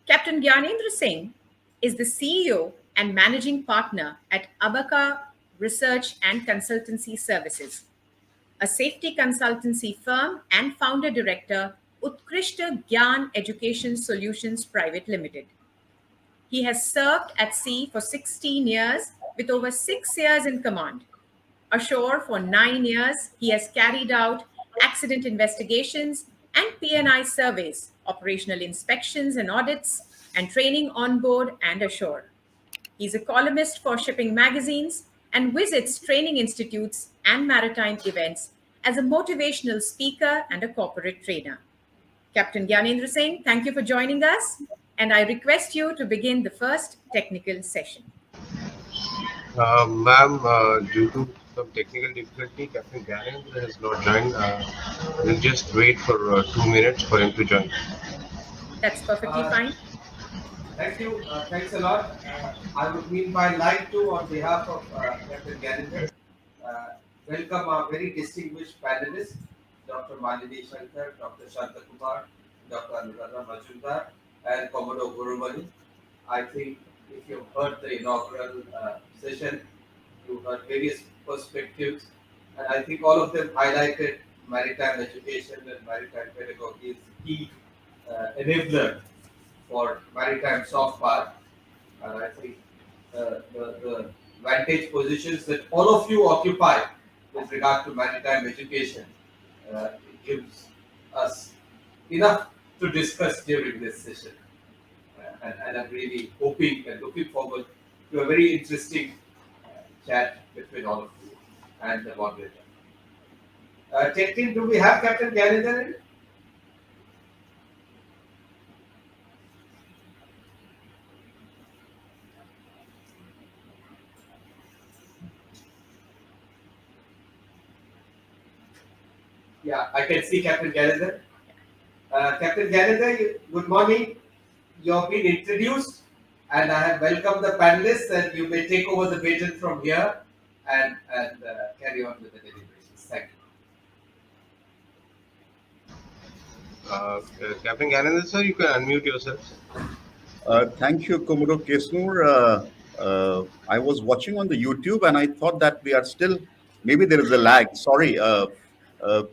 Captain Gyanendra Singh is the CEO and managing partner at Abaka Research and Consultancy Services, a safety consultancy firm, and founder director, Utkrishta Gyan Education Solutions Private Limited. He has served at sea for 16 years with over 6 years in command. Ashore for 9 years, he has carried out accident investigations and P&I surveys, operational inspections and audits, and training on board and ashore. He's a columnist for shipping magazines and visits training institutes and maritime events as a motivational speaker and a corporate trainer. Captain Gyanendra Singh, thank you for joining us, and I request you to begin the first technical session. Ma'am, due to some technical difficulty, Captain Gyanendra has not joined. We'll just wait for 2 minutes for him to join. That's perfectly Uh, fine. Thank you. Thanks a lot. I would meanwhile like to, on behalf of Captain Gallagher, uh, welcome our very distinguished panelists, Dr. Malini Shankar, Dr. Shanta Kumar, Dr. Anuradha Majumdar, and Commodore Gurumani. I think if you've heard the inaugural session, you heard various perspectives, and I think all of them highlighted maritime education and maritime pedagogy is key enabler for maritime soft power. And I think the vantage positions that all of you occupy with regard to maritime education it gives us enough to discuss during this session. And I'm really hoping and looking forward to a very interesting chat between all of you and the moderator. Tech team, do we have Captain Gallagher? Yeah, I can see Captain Gallagher. Captain Gallagher, good morning. You have been introduced, and I have welcomed the panelists, and you may take over the baton from here and carry on with the deliberations. Thank you. Captain Gyanendra, sir, you can unmute yourself. Thank you, Commodore Kesnoor. I was watching on the YouTube and I thought that we are still, maybe there is a lag. Sorry.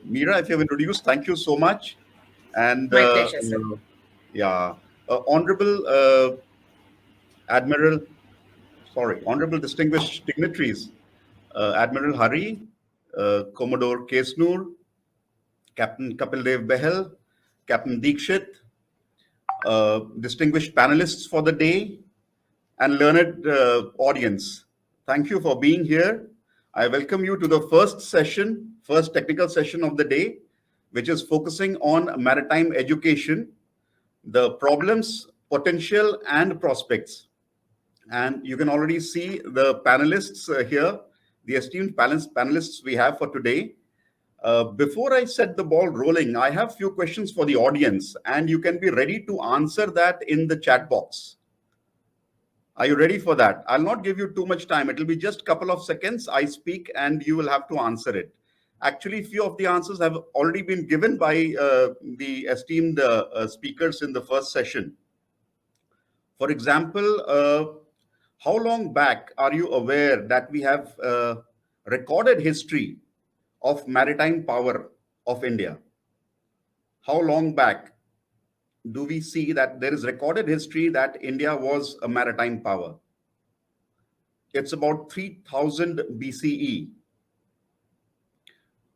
Meera, if you have introduced, thank you so much. And My pleasure, sir. Yeah, Honorable Honorable distinguished dignitaries, Admiral Hari, Commodore Kesnoor, Captain Kapil Dev Behel, Captain Deekshit, distinguished panelists for the day, and learned audience. Thank you for being here. I welcome you to the first technical session of the day, which is focusing on maritime education, the problems, potential, and prospects. And you can already see the panelists here, the esteemed panelists we have for today. Before I set the ball rolling, I have few questions for the audience, and you can be ready to answer that in the chat box. Are you ready for that? I'll not give you too much time. It will be just a couple of seconds. I speak and you will have to answer it. Actually, few of the answers have already been given by the esteemed speakers in the first session. For example, how long back are you aware that we have recorded history of maritime power of India? How long back do we see that there is recorded history that India was a maritime power? It's about 3000 BCE.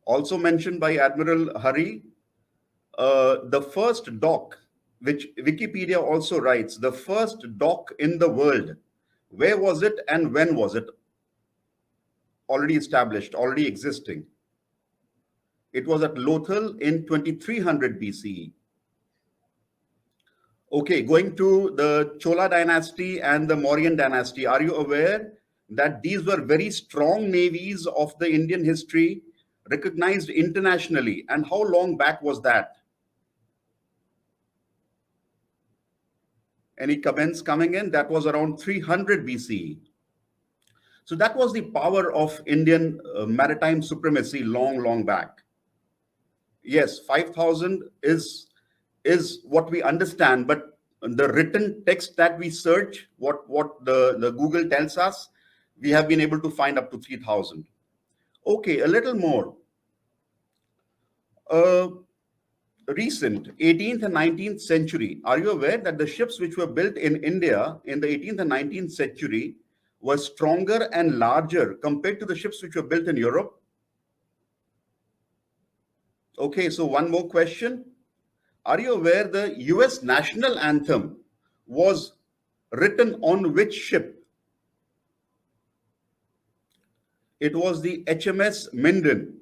Also mentioned by Admiral Hari, the first dock, which Wikipedia also writes, the first dock in the world, where was it and when was it already established, already existing? It was at Lothal in 2300 BCE. Okay, going to the Chola dynasty and the Mauryan dynasty, are you aware that these were very strong navies of the Indian history, recognized internationally? And how long back was that? Any comments coming in? That was around 300 BCE. So that was the power of Indian maritime supremacy long back. Yes, 5000 is what we understand, but the written text that we search, what the Google tells us, we have been able to find up to 3,000. Okay, a little more. Recent 18th and 19th century. Are you aware that the ships which were built in India in the 18th and 19th century were stronger and larger compared to the ships which were built in Europe? Okay, so one more question. Are you aware the US national anthem was written on which ship? It was the HMS Minden,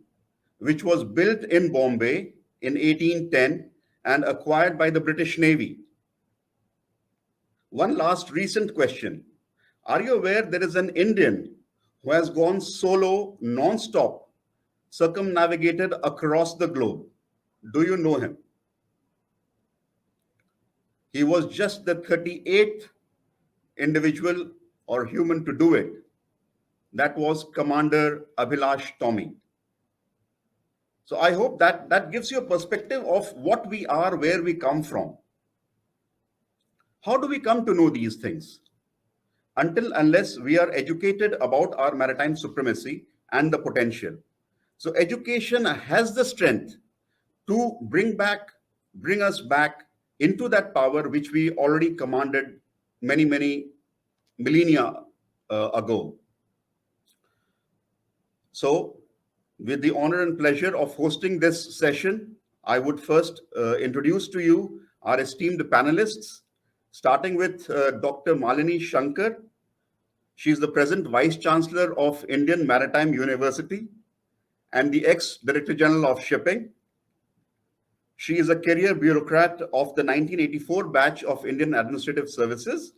which was built in Bombay in 1810 and acquired by the British Navy. One last recent question. Are you aware there is an Indian who has gone solo non-stop, circumnavigated across the globe? Do you know him? He was just the 38th individual or human to do it. That was Commander Abhilash Tomy. So I hope that gives you a perspective of what we are, where we come from. How do we come to know these things? Unless we are educated about our maritime supremacy and the potential. So education has the strength to bring us back into that power which we already commanded many millennia ago. So with the honor and pleasure of hosting this session, I would first introduce to you our esteemed panelists, starting with Dr. Malini Shankar. She is the present Vice Chancellor of Indian Maritime University and the ex-Director General of Shipping. She is a career bureaucrat of the 1984 batch of Indian Administrative Services.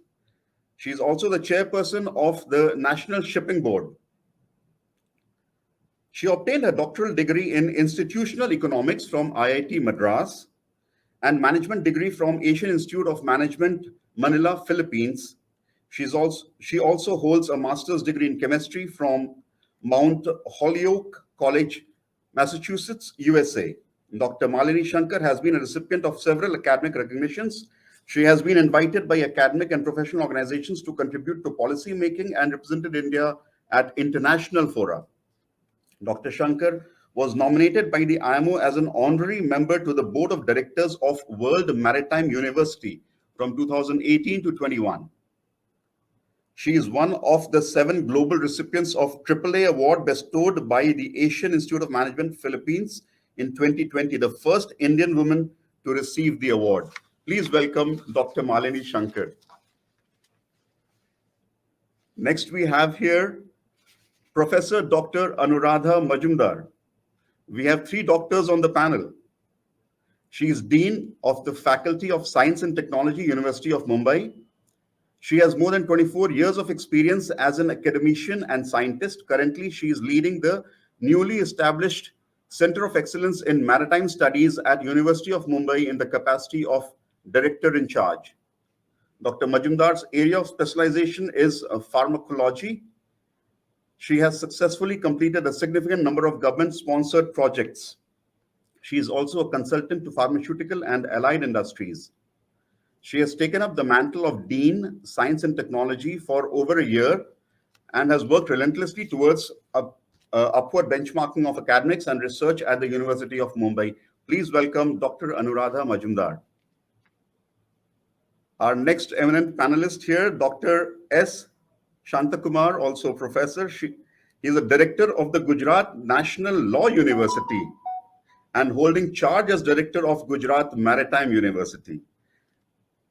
She is also the chairperson of the National Shipping Board. She obtained her doctoral degree in institutional economics from IIT Madras and management degree from Asian Institute of Management, Manila, Philippines. She also holds a master's degree in chemistry from Mount Holyoke College, Massachusetts, USA. Dr. Malini Shankar has been a recipient of several academic recognitions. She has been invited by academic and professional organizations to contribute to policy making and represented India at international fora. Dr. Shankar was nominated by the IMO as an honorary member to the Board of Directors of World Maritime University from 2018 to 21. She is one of the 7 global recipients of AAA award bestowed by the Asian Institute of Management, Philippines in 2020, the first Indian woman to receive the award. Please welcome Dr. Malini Shankar. Next, we have here Professor Dr. Anuradha Majumdar. We have 3 doctors on the panel. She is Dean of the Faculty of Science and Technology, University of Mumbai. She has more than 24 years of experience as an academician and scientist. Currently, she is leading the newly established Center of Excellence in Maritime Studies at University of Mumbai in the capacity of Director in Charge. Dr. Majumdar's area of specialization is pharmacology. She has successfully completed a significant number of government-sponsored projects. She is also a consultant to pharmaceutical and allied industries. She has taken up the mantle of Dean, Science and Technology for over a year and has worked relentlessly towards upward benchmarking of academics and research at the University of Mumbai. Please welcome Dr. Anuradha Majumdar. Our next eminent panelist here, Dr. S. Shantakumar, also professor. He is a director of the Gujarat National Law University and holding charge as director of Gujarat Maritime University,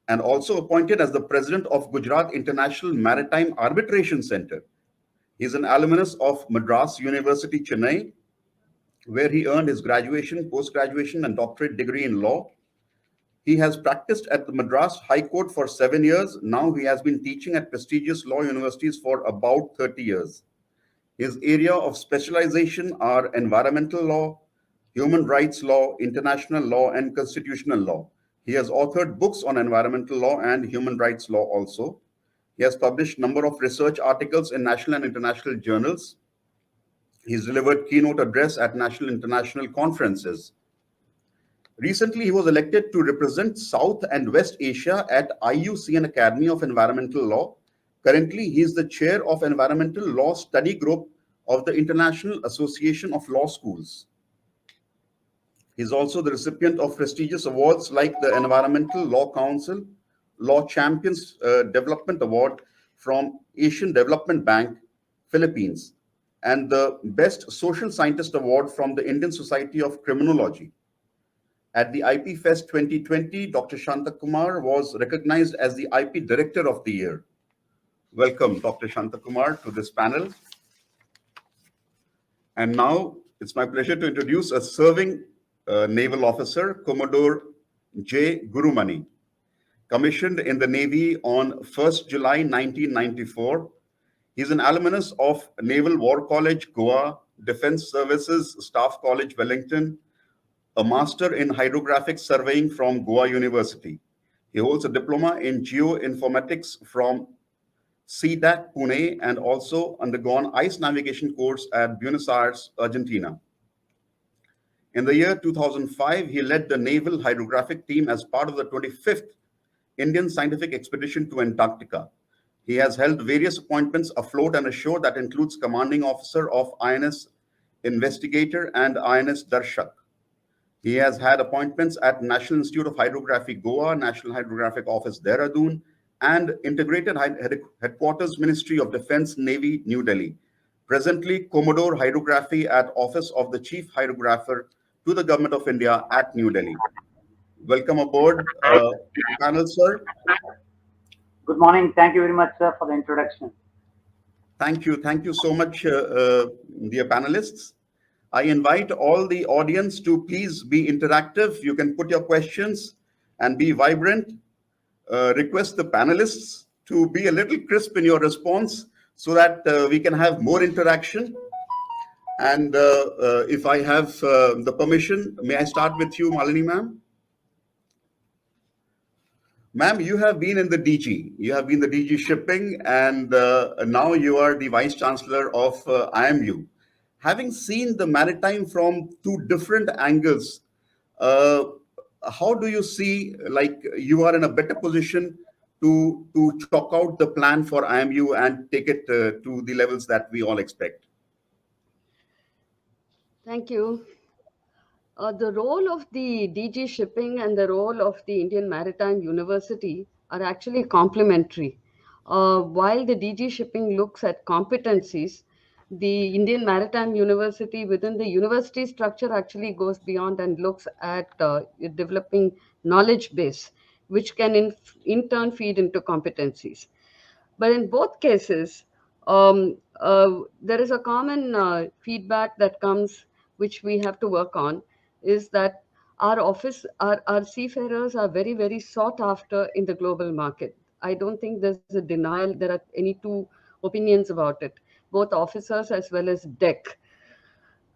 and also appointed as the president of Gujarat International Maritime Arbitration Center. He is an alumnus of Madras University, Chennai, where he earned his graduation, post-graduation, and doctorate degree in law. He has practiced at the Madras High Court for 7 years. Now he has been teaching at prestigious law universities for about 30 years. His area of specialization are environmental law, human rights law, international law, and constitutional law. He has authored books on environmental law and human rights law also. He has published a number of research articles in national and international journals. He's delivered keynote address at national and international conferences. Recently, he was elected to represent South and West Asia at IUCN Academy of Environmental Law. Currently, he is the chair of Environmental Law Study Group of the International Association of Law Schools. He is also the recipient of prestigious awards like the Environmental Law Council Law Champions Development Award from Asian Development Bank, Philippines, and the Best Social Scientist Award from the Indian Society of Criminology. At the IP Fest 2020, Dr. Shantakumar was recognized as the IP Director of the Year. Welcome, Dr. Shantakumar, to this panel. And now it's my pleasure to introduce a serving naval officer, Commodore J. Gurumani. Commissioned in the Navy on 1st July 1994. He's an alumnus of Naval War College, Goa, Defense Services Staff College, Wellington, a master in hydrographic surveying from Goa University. He holds a diploma in geoinformatics from CDAC Pune and also undergone ice navigation course at Buenos Aires, Argentina. In the year 2005, he led the Naval Hydrographic Team as part of the 25th Indian Scientific Expedition to Antarctica. He has held various appointments afloat and ashore that includes Commanding Officer of INS Investigator and INS Darshak. He has had appointments at National Institute of Hydrography, Goa, National Hydrographic Office, Dehradun, and Integrated Headquarters, Ministry of Defense, Navy, New Delhi. Presently, Commodore Hydrography at Office of the Chief Hydrographer to the Government of India at New Delhi. Welcome aboard, panel, sir. Good morning. Thank you very much, sir, for the introduction. Thank you. Thank you so much, dear panelists. I invite all the audience to please be interactive. You can put your questions and be vibrant. Request the panelists to be a little crisp in your response so that we can have more interaction. And if I have the permission, may I start with you, Malini ma'am? Ma'am, you have been in the DG. You have been the DG shipping, and now you are the Vice Chancellor of IMU. Having seen the maritime from two different angles, how do you see, like, you are in a better position to chalk out the plan for IMU and take it to the levels that we all expect? Thank you. The role of the DG Shipping and the role of the Indian Maritime University are actually complementary. While the DG Shipping looks at competencies, the Indian Maritime University within the university structure actually goes beyond and looks at developing knowledge base, which can in turn feed into competencies. But in both cases, there is a common feedback that comes, which we have to work on, is that our seafarers are very, very sought after in the global market. I don't think there's a denial. There are any two opinions about it, both officers as well as deck.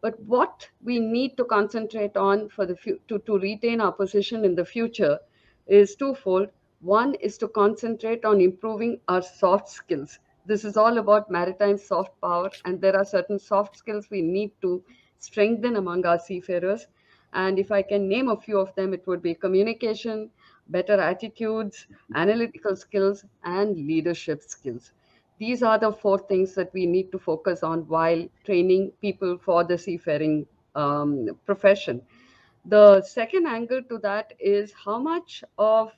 But what we need to concentrate on for to retain our position in the future is twofold. One is to concentrate on improving our soft skills. This is all about maritime soft power, and there are certain soft skills we need to strengthen among our seafarers. And if I can name a few of them, it would be communication, better attitudes, analytical skills, and leadership skills. These are the four things that we need to focus on while training people for the seafaring profession. The second angle to that is how much of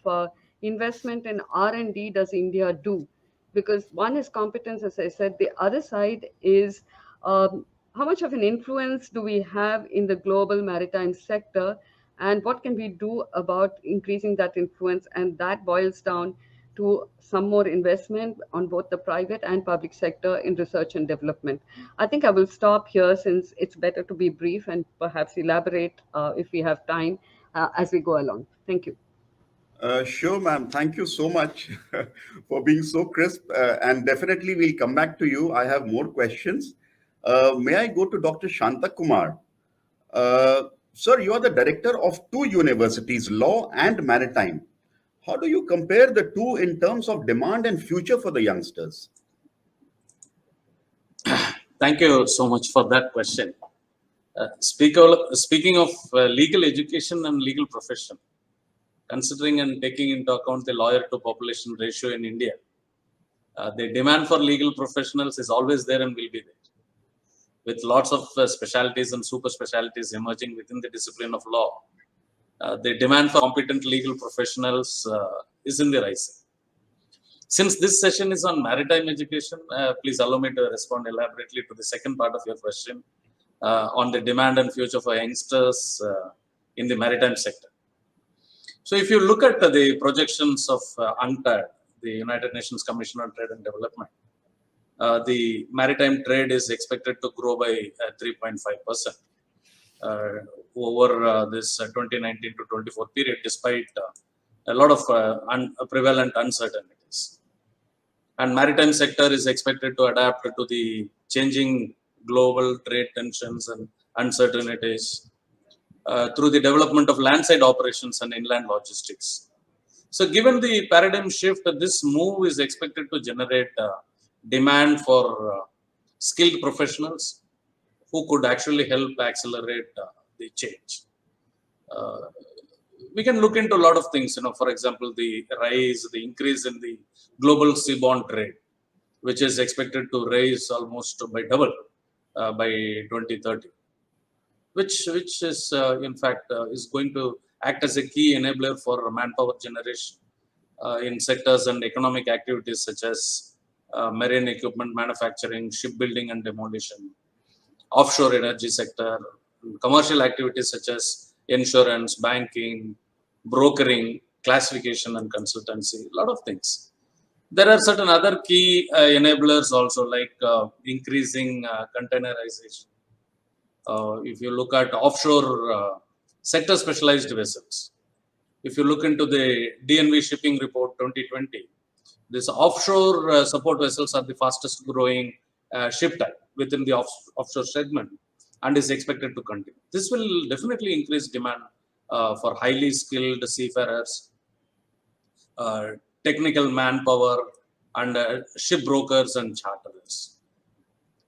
investment in R&D does India do? Because one is competence, as I said. The other side is how much of an influence do we have in the global maritime sector, and what can we do about increasing that influence? And that boils down to some more investment on both the private and public sector in research and development. I think I will stop here since it's better to be brief and perhaps elaborate if we have time as we go along. Thank you. Sure, ma'am. Thank you so much for being so crisp. And definitely we'll come back to you. I have more questions. May I go to Dr. Shantakumar? Sir, you are the director of two universities, law and maritime. How do you compare the two in terms of demand and future for the youngsters? Thank you so much for that question. Speaking of legal education and legal profession, considering and taking into account the lawyer to population ratio in India, the demand for legal professionals is always there and will be there. With lots of specialties and super specialties emerging within the discipline of law, the demand for competent legal professionals is in the rising. Since this session is on maritime education, please allow me to respond elaborately to the second part of your question on the demand and future for youngsters in the maritime sector. So if you look at the projections of UNCTAD, the United Nations Commission on Trade and Development, the maritime trade is expected to grow by 3.5% over this 2019 to 24 period, despite a lot of prevalent uncertainties. And maritime sector is expected to adapt to the changing global trade tensions and uncertainties through the development of landside operations and inland logistics. So given the paradigm shift, this move is expected to generate demand for skilled professionals who could actually help accelerate the change. We can look into a lot of things, for example, the increase in the global seaborne trade, which is expected to rise almost by double by 2030, which is in fact is going to act as a key enabler for manpower generation in sectors and economic activities such as marine equipment manufacturing, shipbuilding and demolition, offshore energy sector, commercial activities such as insurance, banking, brokering, classification and consultancy, a lot of things. There are certain other key enablers also, like increasing containerization. If you look at offshore sector specialized vessels, if you look into the DNV Shipping Report 2020, these offshore support vessels are the fastest growing ship type within the offshore segment and is expected to continue. This will definitely increase demand for highly skilled seafarers, technical manpower, and ship brokers and charterers.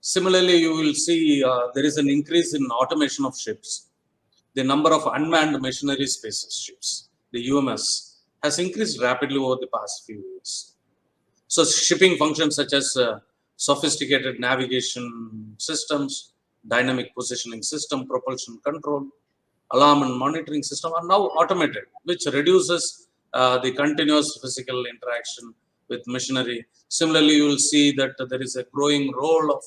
Similarly, you will see there is an increase in automation of ships. The number of unmanned machinery spaces ships, the UMS, has increased rapidly over the past few years. So shipping functions such as sophisticated navigation systems, dynamic positioning system, propulsion control, alarm and monitoring system are now automated, which reduces the continuous physical interaction with machinery. Similarly, you will see that there is a growing role of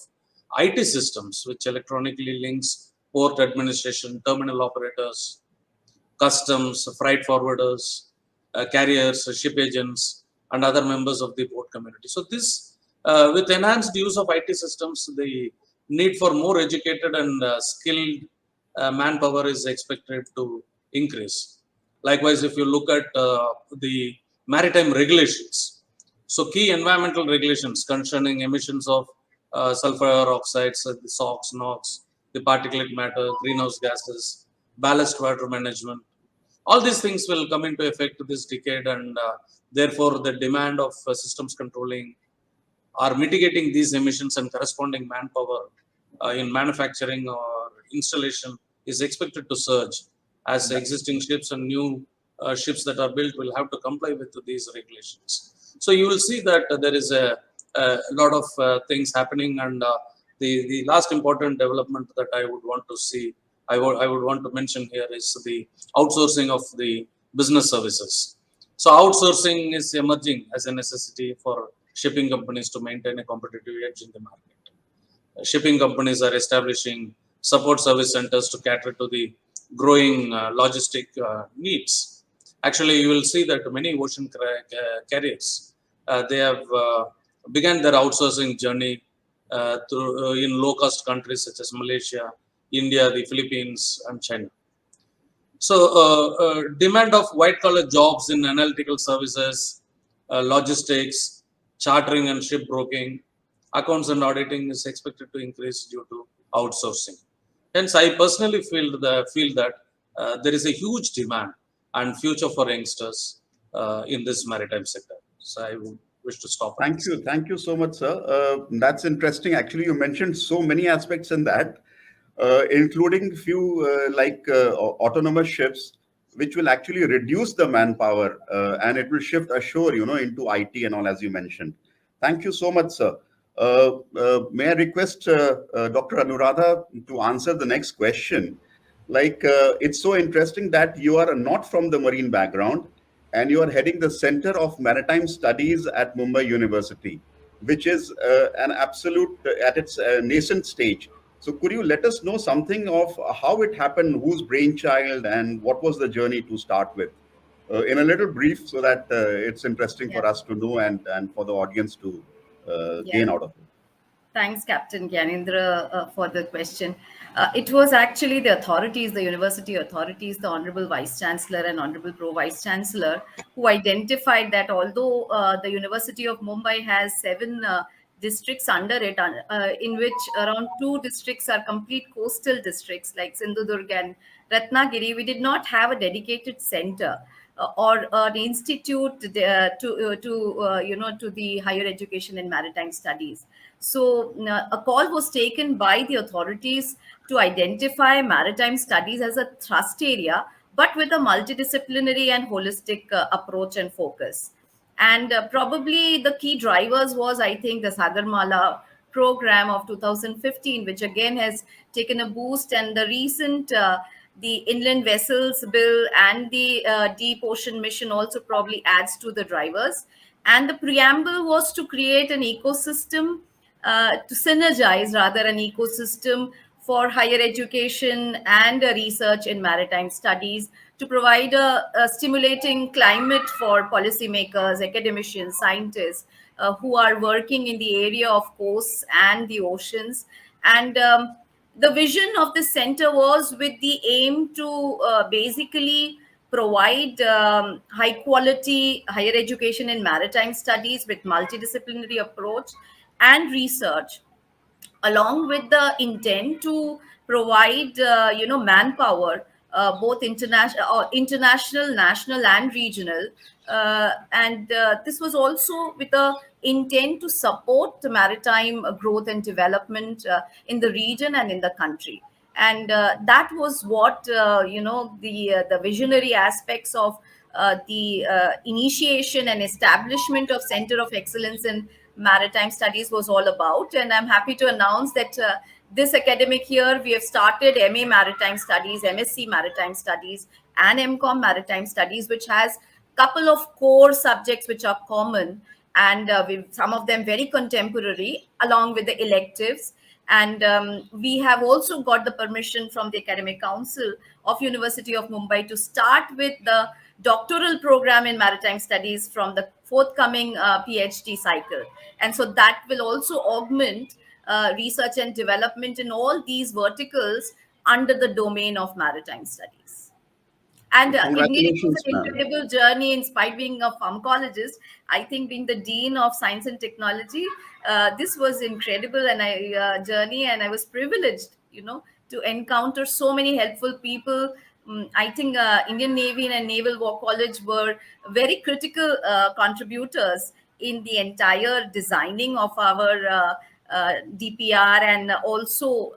IT systems, which electronically links port administration, terminal operators, customs, freight forwarders, carriers, ship agents, and other members of the port community. So this, with enhanced use of IT systems, the need for more educated and skilled manpower is expected to increase. Likewise, if you look at the maritime regulations, so key environmental regulations concerning emissions of sulfur oxides, the SOx, NOx, the particulate matter, greenhouse gases, ballast water management, all these things will come into effect this decade, and therefore the demand of systems controlling or mitigating these emissions and corresponding manpower in manufacturing or installation is expected to surge as existing ships and new ships that are built will have to comply with these regulations. So you will see that there is a lot of things happening, and the last important development that I would want to see, I would want to mention here is the outsourcing of the business services. So outsourcing is emerging as a necessity for shipping companies to maintain a competitive edge in the market. Shipping companies are establishing support service centers to cater to the growing logistic needs. Actually, you will see that many ocean carriers, they have began their outsourcing journey in low-cost countries such as Malaysia, India, the Philippines, and China. So demand of white-collar jobs in analytical services, logistics, chartering and shipbroking, accounts and auditing is expected to increase due to outsourcing. Hence, I personally feel that there is a huge demand and future for youngsters in this maritime sector. So I would wish to stop. Thank you so much, sir. That's interesting. Actually, you mentioned so many aspects in that. including few autonomous ships, which will actually reduce the manpower and it will shift ashore, into IT and all, as you mentioned. Thank you so much, sir. May I request Dr. Anuradha to answer the next question? It's so interesting that you are not from the marine background and you are heading the Center of Maritime Studies at Mumbai University, which is an absolute at its nascent stage. So could you let us know something of how it happened, whose brainchild, and what was the journey to start with? In a little brief, so that it's interesting Yeah. for us to know and for the audience to gain out of it. Thanks, Captain Gyanendra, for the question. It was actually the authorities, the university authorities, the Honorable Vice Chancellor and Honorable Pro Vice Chancellor, who identified that although the University of Mumbai has 7 districts under it, in which around 2 districts are complete coastal districts like Sindhudurg and Ratnagiri, we did not have a dedicated center or an institute to the higher education and maritime studies. So a call was taken by the authorities to identify maritime studies as a thrust area, but with a multidisciplinary and holistic approach and focus. And probably the key drivers was, I think, the Sagarmala program of 2015, which again has taken a boost, and the recent the Inland Vessels Bill and the Deep Ocean Mission also probably adds to the drivers. And the preamble was to create an ecosystem, to synergize rather an ecosystem for higher education and research in maritime studies, to provide a stimulating climate for policymakers, academicians, scientists who are working in the area of coasts and the oceans. And the vision of the center was with the aim to basically provide high quality higher education in maritime studies with multidisciplinary approach and research, along with the intent to provide manpower, both international, national and regional, and this was also with the intent to support the maritime growth and development in the region and in the country. And that was what the visionary aspects of the initiation and establishment of Center of Excellence in Maritime Studies was all about. And I'm happy to announce that this academic year we have started MA Maritime Studies, MSc Maritime Studies, and MCOM Maritime Studies, which has couple of core subjects which are common, and some of them very contemporary, along with the electives. And we have also got the permission from the Academic Council of University of Mumbai to start with the doctoral program in maritime studies from the forthcoming PhD cycle. And so that will also augment research and development in all these verticals under the domain of maritime studies. And indeed, it was Congratulations, an ma'am. incredible journey. In spite of being a pharmacologist, I think being the dean of science and technology, this was incredible and journey, and I was privileged, to encounter so many helpful people. I think Indian Navy and Naval War College were very critical contributors in the entire designing of our DPR, and also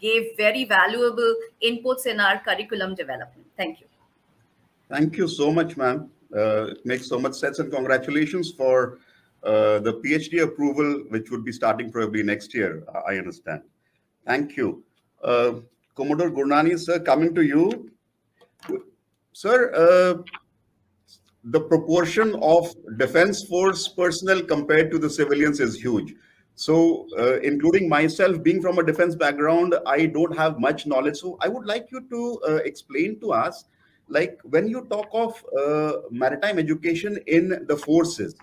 gave very valuable inputs in our curriculum development. Thank you. Thank you so much, ma'am. It makes so much sense, and congratulations for the PhD approval, which would be starting probably next year, I understand. Thank you. Commodore Gurnani, sir, coming to you. Sir, the proportion of defense force personnel compared to the civilians is huge. So, including myself, being from a defense background, I don't have much knowledge. So, I would like you to explain to us, like when you talk of maritime education in the forces,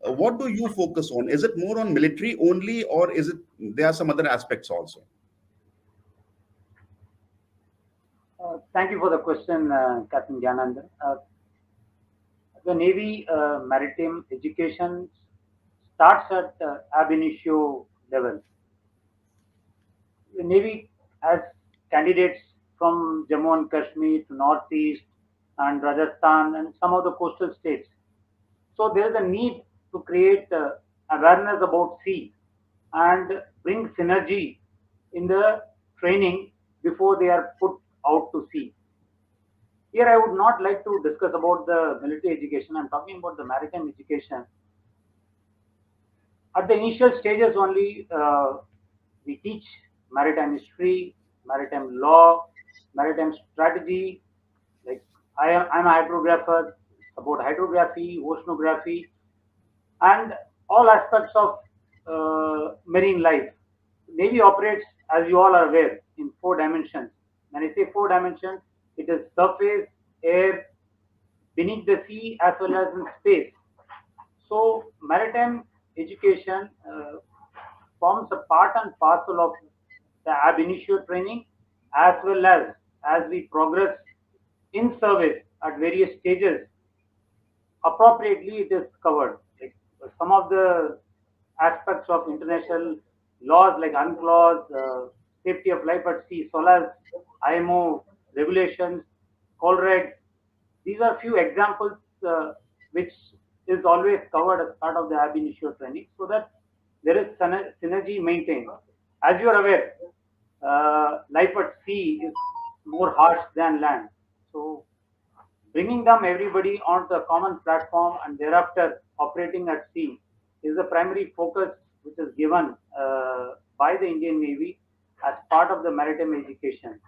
what do you focus on? Is it more on military only, or is it there are some other aspects also? Thank you for the question, Captain Gyanendra. The Navy maritime education starts at ab initio level. The Navy has candidates from Jammu and Kashmir to Northeast and Rajasthan and some of the coastal states. So there is a need to create awareness about sea and bring synergy in the training before they are put out to sea. Here, I would not like to discuss about the military education. I'm talking about the maritime education. At the initial stages only, we teach maritime history, maritime law, maritime strategy. Like I'm a hydrographer, about hydrography, oceanography, and all aspects of marine life. Navy operates, as you all are aware, in 4 dimensions. When I say 4 dimensions, it is surface, air, beneath the sea, as well as in space. So, maritime education forms a part and parcel of the ab initio training, as well as we progress in service at various stages. Appropriately, it is covered. Like some of the aspects of international laws, like UNCLOS, safety of life at sea, SOLAS, IMO regulations, COLREG. These are few examples which is always covered as part of the ab initio training, so that there is synergy maintained. As you are aware, life at sea is more harsh than land. So bringing them everybody onto a common platform and thereafter operating at sea is the primary focus which is given by the Indian Navy as part of the maritime education.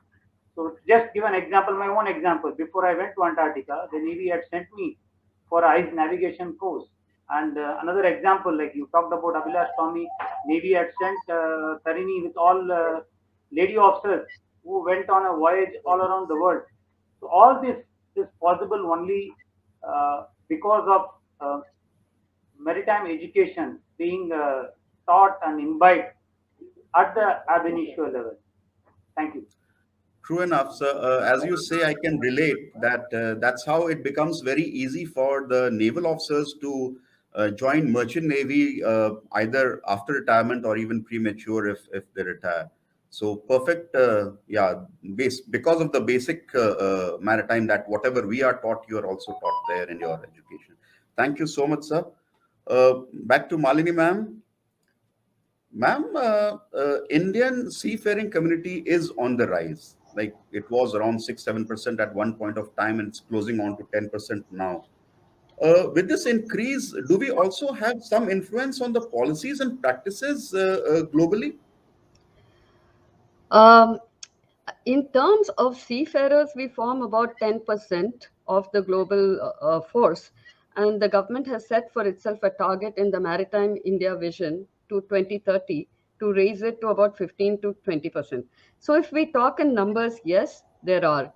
So just give an example, my own example. Before I went to Antarctica, the Navy had sent me for ice navigation course. And another example, like you talked about Abhilash Swami, Navy had sent Tarini with all lady officers who went on a voyage all around the world. So all this is possible only because of maritime education being taught and imbibed at the ab initio level. Thank you. True enough, sir. As you say, I can relate that that's how it becomes very easy for the naval officers to join merchant navy either after retirement or even premature if they retire. So perfect, yeah, because of the basic maritime, that whatever we are taught, you are also taught there in your education. Thank you so much, sir. Back to Malini, ma'am. Ma'am, Indian seafaring community is on the rise. Like it was around 6-7% at one point of time, and it's closing on to 10% now. With this increase, do we also have some influence on the policies and practices globally? Um, in terms of seafarers, we form about 10% of the global force, and the government has set for itself a target in the Maritime India Vision to 2030 to raise it to about 15 to 20%. So, if we talk in numbers, yes, there are.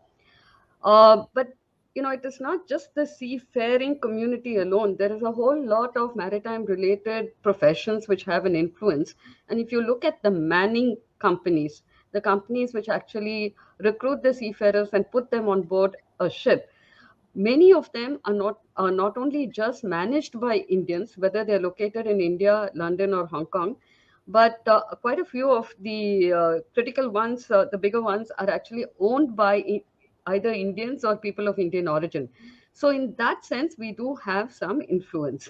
But it is not just the seafaring community alone. There is a whole lot of maritime related professions which have an influence. And if you look at the manning companies, the companies which actually recruit the seafarers and put them on board a ship, many of them are not only just managed by Indians, whether they're located in India, London, or Hong Kong, but quite a few of the critical ones, the bigger ones, are actually owned by either Indians or people of Indian origin. So, in that sense, we do have some influence.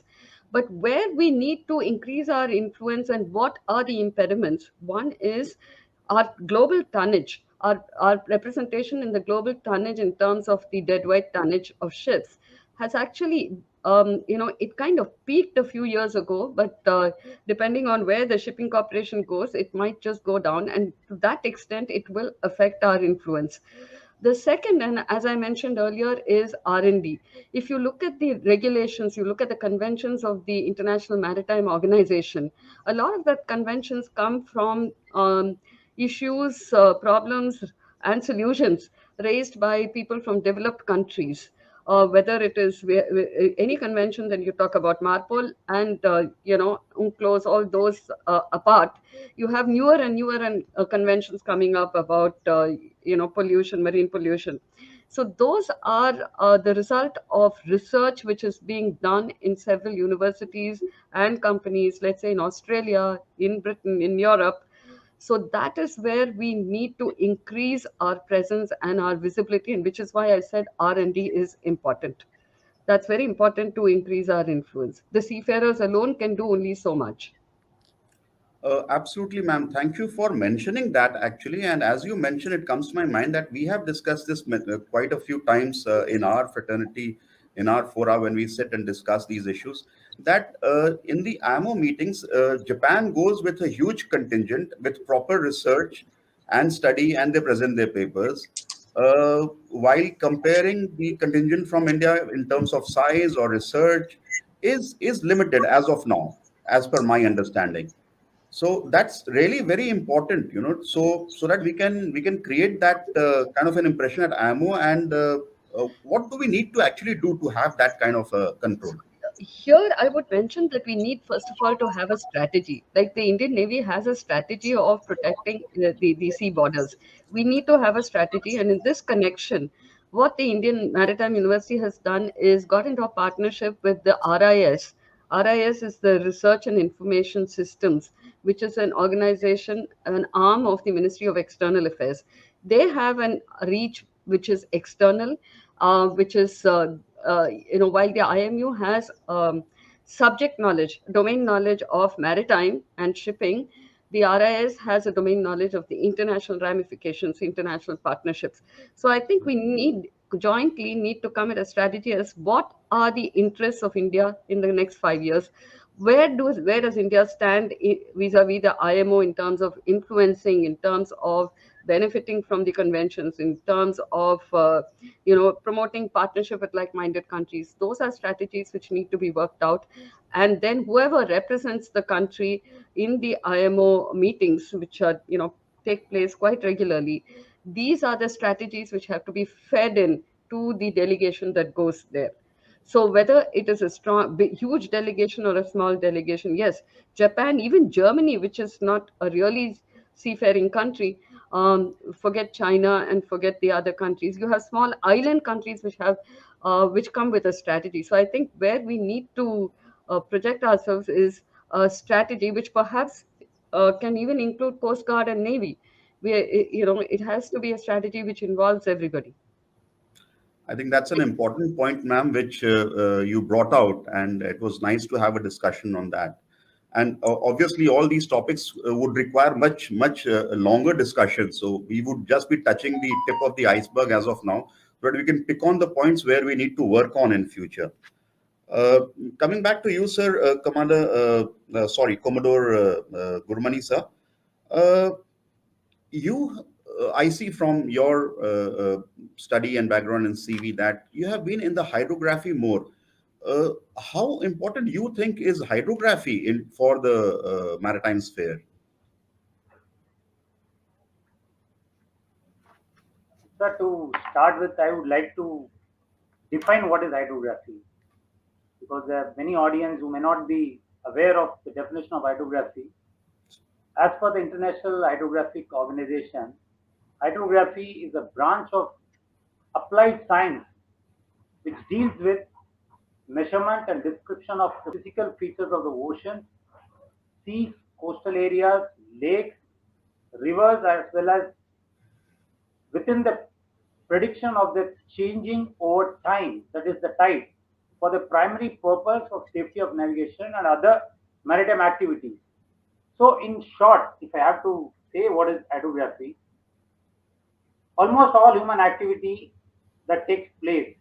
But where we need to increase our influence and what are the impediments? One is our global tonnage, our representation in the global tonnage in terms of the deadweight tonnage of ships has actually, it kind of peaked a few years ago, but depending on where the shipping corporation goes, it might just go down. And to that extent, it will affect our influence. The second, and as I mentioned earlier, is R&D. If you look at the regulations, you look at the conventions of the International Maritime Organization, a lot of that conventions come from issues, problems, and solutions raised by people from developed countries. Whether it is any convention, then you talk about MARPOL and UNCLOS, all those apart, you have newer and conventions coming up about pollution, marine pollution. So those are the result of research which is being done in several universities and companies, let's say in Australia, in Britain, in Europe. So that is where we need to increase our presence and our visibility, and which is why I said R&D is important. That's very important to increase our influence. The seafarers alone can do only so much. Absolutely, ma'am. Thank you for mentioning that actually. And as you mentioned, it comes to my mind that we have discussed this quite a few times in our fraternity, in our fora, when we sit and discuss these issues. That in the IMO meetings, Japan goes with a huge contingent with proper research and study, and they present their papers. While comparing the contingent from India in terms of size or research is limited as of now, as per my understanding. So that's really very important, so that we can create that kind of an impression at IMO. And what do we need to actually do to have that kind of control? Here, I would mention that we need, first of all, to have a strategy. Like the Indian Navy has a strategy of protecting the sea borders. We need to have a strategy. And in this connection, what the Indian Maritime University has done is got into a partnership with the RIS. RIS is the Research and Information Systems, which is an organization, an arm of the Ministry of External Affairs. They have an reach which is external, which is while the IMU has subject knowledge, domain knowledge of maritime and shipping, the RIS has a domain knowledge of the international ramifications, international partnerships. So I think we jointly need to come at a strategy as what are the interests of India in the next 5 years. Where does India stand vis-a-vis the IMO in terms of influencing, in terms of benefiting from the conventions, in terms of promoting partnership with like-minded countries? Those are strategies which need to be worked out. And then whoever represents the country in the IMO meetings, which are take place quite regularly, these are the strategies which have to be fed in to the delegation that goes there. So whether it is a huge delegation or a small delegation, yes, Japan, even Germany, which is not a really seafaring country, forget China and forget the other countries. You have small island countries which come with a strategy. So I think where we need to project ourselves is a strategy which perhaps can even include Coast Guard and Navy. It has to be a strategy which involves everybody. I think that's an important point, ma'am, which you brought out, and it was nice to have a discussion on that. And obviously, all these topics would require much longer discussion. So we would just be touching the tip of the iceberg as of now, but we can pick on the points where we need to work on in future. Coming back to you, sir, Commodore Gurmani, sir. I see from your study and background in CV that you have been in the hydrography more. How important you think is hydrography for the maritime sphere? Sir, to start with, I would like to define what is hydrography, because there are many audience who may not be aware of the definition of hydrography. As per the International Hydrographic Organization, hydrography is a branch of applied science which deals with measurement and description of the physical features of the ocean, seas, coastal areas, lakes, rivers, as well as within the prediction of the changing over time, that is the tide, for the primary purpose of safety of navigation and other maritime activities. So in short, if I have to say what is hydrography, almost all human activity that takes place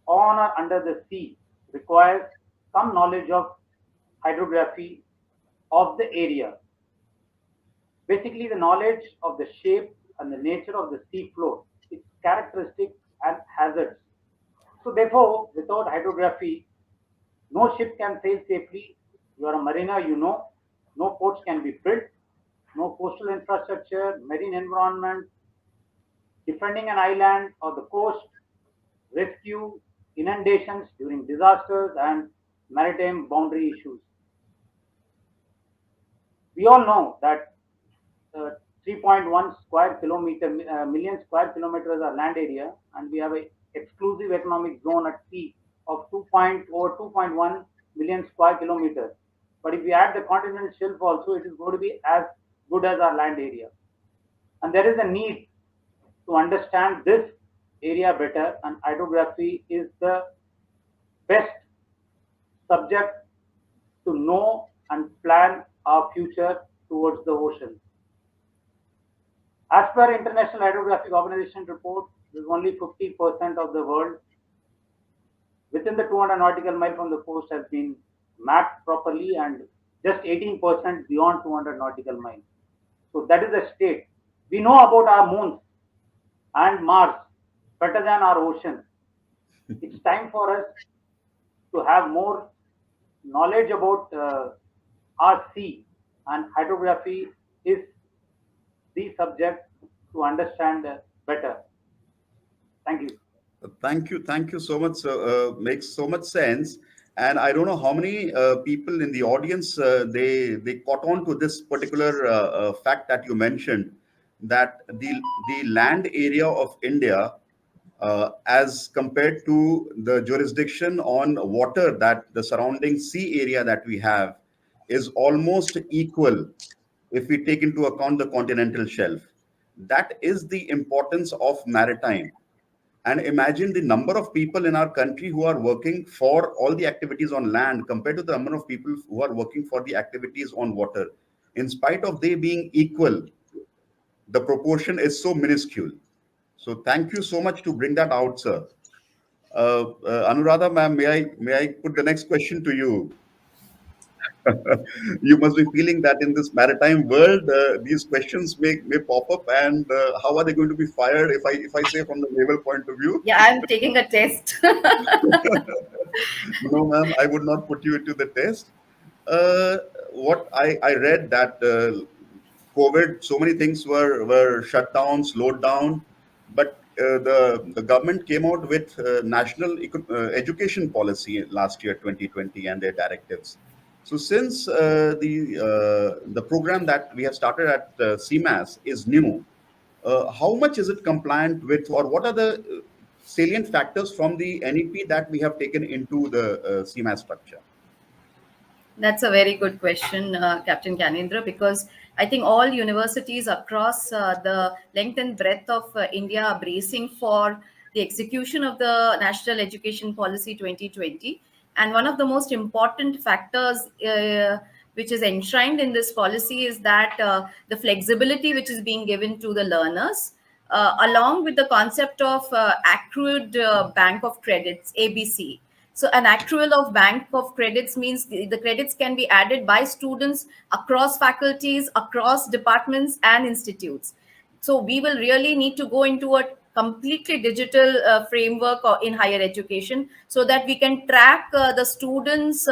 on or under the sea requires some knowledge of hydrography of the area. Basically, the knowledge of the shape and the nature of the sea floor, its characteristics and hazards. So therefore, without hydrography, no ship can sail safely. You are a mariner, you know. No ports can be built. No coastal infrastructure, marine environment, defending an island or the coast, rescue, inundations during disasters, and maritime boundary issues. We all know that 3.1 square kilometer, million square kilometers are land area, and we have a exclusive economic zone at sea of 2.1 million square kilometers. But if we add the continental shelf also, it is going to be as good as our land area. And there is a need to understand this area better, and hydrography is the best subject to know and plan our future towards the ocean. As per International Hydrographic Organization report, there's only 50% of the world within the 200 nautical mile from the coast has been mapped properly, and just 18% beyond 200 nautical miles. So that is the state. We know about our moons and Mars better than our oceans. It's time for us to have more knowledge about our sea, and hydrography is the subject to understand better. Thank you. Thank you so much. Makes so much sense. And I don't know how many people in the audience they caught on to this particular fact that you mentioned, that the land area of India, as compared to the jurisdiction on water, that the surrounding sea area that we have, is almost equal if we take into account the continental shelf. That is the importance of maritime. And imagine the number of people in our country who are working for all the activities on land compared to the number of people who are working for the activities on water. In spite of they being equal, the proportion is so minuscule. So thank you so much to bring that out, sir. Anuradha ma'am, may I put the next question to you? You must be feeling that in this maritime world, these questions may pop up, and how are they going to be fired if I say from the naval point of view? Yeah, I'm taking a test. No, ma'am, I would not put you into the test. What I read that COVID, so many things were shut down, slowed down, but the government came out with national education policy last year, 2020, and their directives. So since the program that we have started at CMAS is new, how much is it compliant with, or what are the salient factors from the NEP that we have taken into the CMAS structure? That's a very good question, Captain Kanindra, because I think all universities across the length and breadth of India are bracing for the execution of the National Education Policy 2020. And one of the most important factors which is enshrined in this policy is that the flexibility which is being given to the learners, along with the concept of accrued bank of credits, ABC. So an accrual of bank of credits means the credits can be added by students across faculties, across departments and institutes. So we will really need to go into a completely digital framework in higher education, so that we can track the students'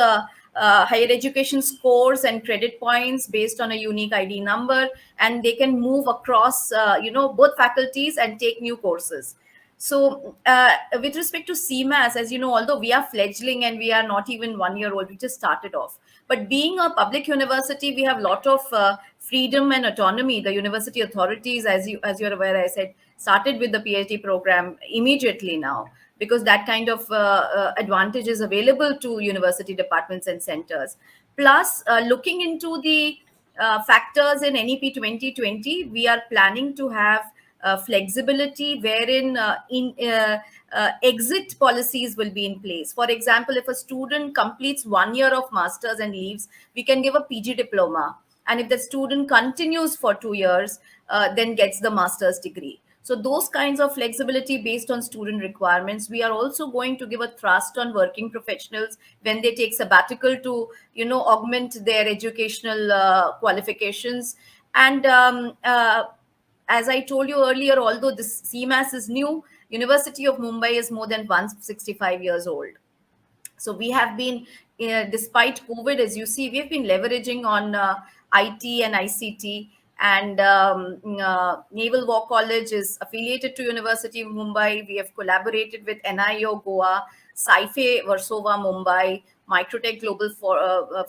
higher education scores and credit points based on a unique ID number, and they can move across, both faculties and take new courses. So with respect to CMAS, as you know, although we are fledgling and we are not even 1 year old, we just started off. But being a public university, we have a lot of freedom and autonomy. The university authorities, as you're aware, I said, started with the PhD program immediately now, because that kind of advantage is available to university departments and centers. Plus, looking into the factors in NEP 2020, we are planning to have flexibility wherein exit policies will be in place. For example, if a student completes 1 year of masters and leaves, we can give a PG diploma. And if the student continues for 2 years, then gets the master's degree. So those kinds of flexibility based on student requirements. We are also going to give a thrust on working professionals when they take sabbatical to, augment their educational qualifications. And as I told you earlier, although this CMAS is new, University of Mumbai is more than 165 years old. So we have been, despite COVID, as you see, we've been leveraging on IT and ICT. And Naval War College is affiliated to University of Mumbai. We have collaborated with NIO Goa, SciFe Warsaw Mumbai, Microtech Global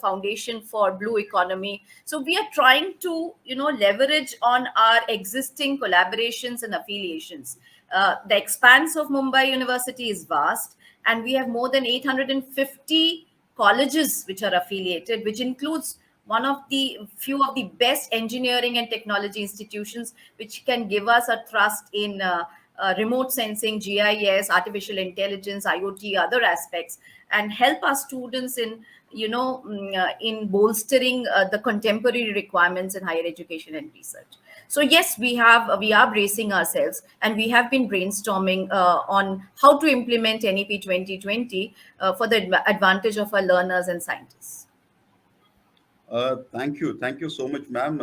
Foundation for Blue Economy. So we are trying to, leverage on our existing collaborations and affiliations. The expanse of Mumbai University is vast, and we have more than 850 colleges which are affiliated, which includes one of the few of the best engineering and technology institutions, which can give us a thrust in remote sensing, GIS, artificial intelligence, IoT, other aspects, and help our students in in bolstering the contemporary requirements in higher education and research. So yes, we are bracing ourselves, and we have been brainstorming on how to implement NEP 2020 for the advantage of our learners and scientists. Thank you so much, ma'am.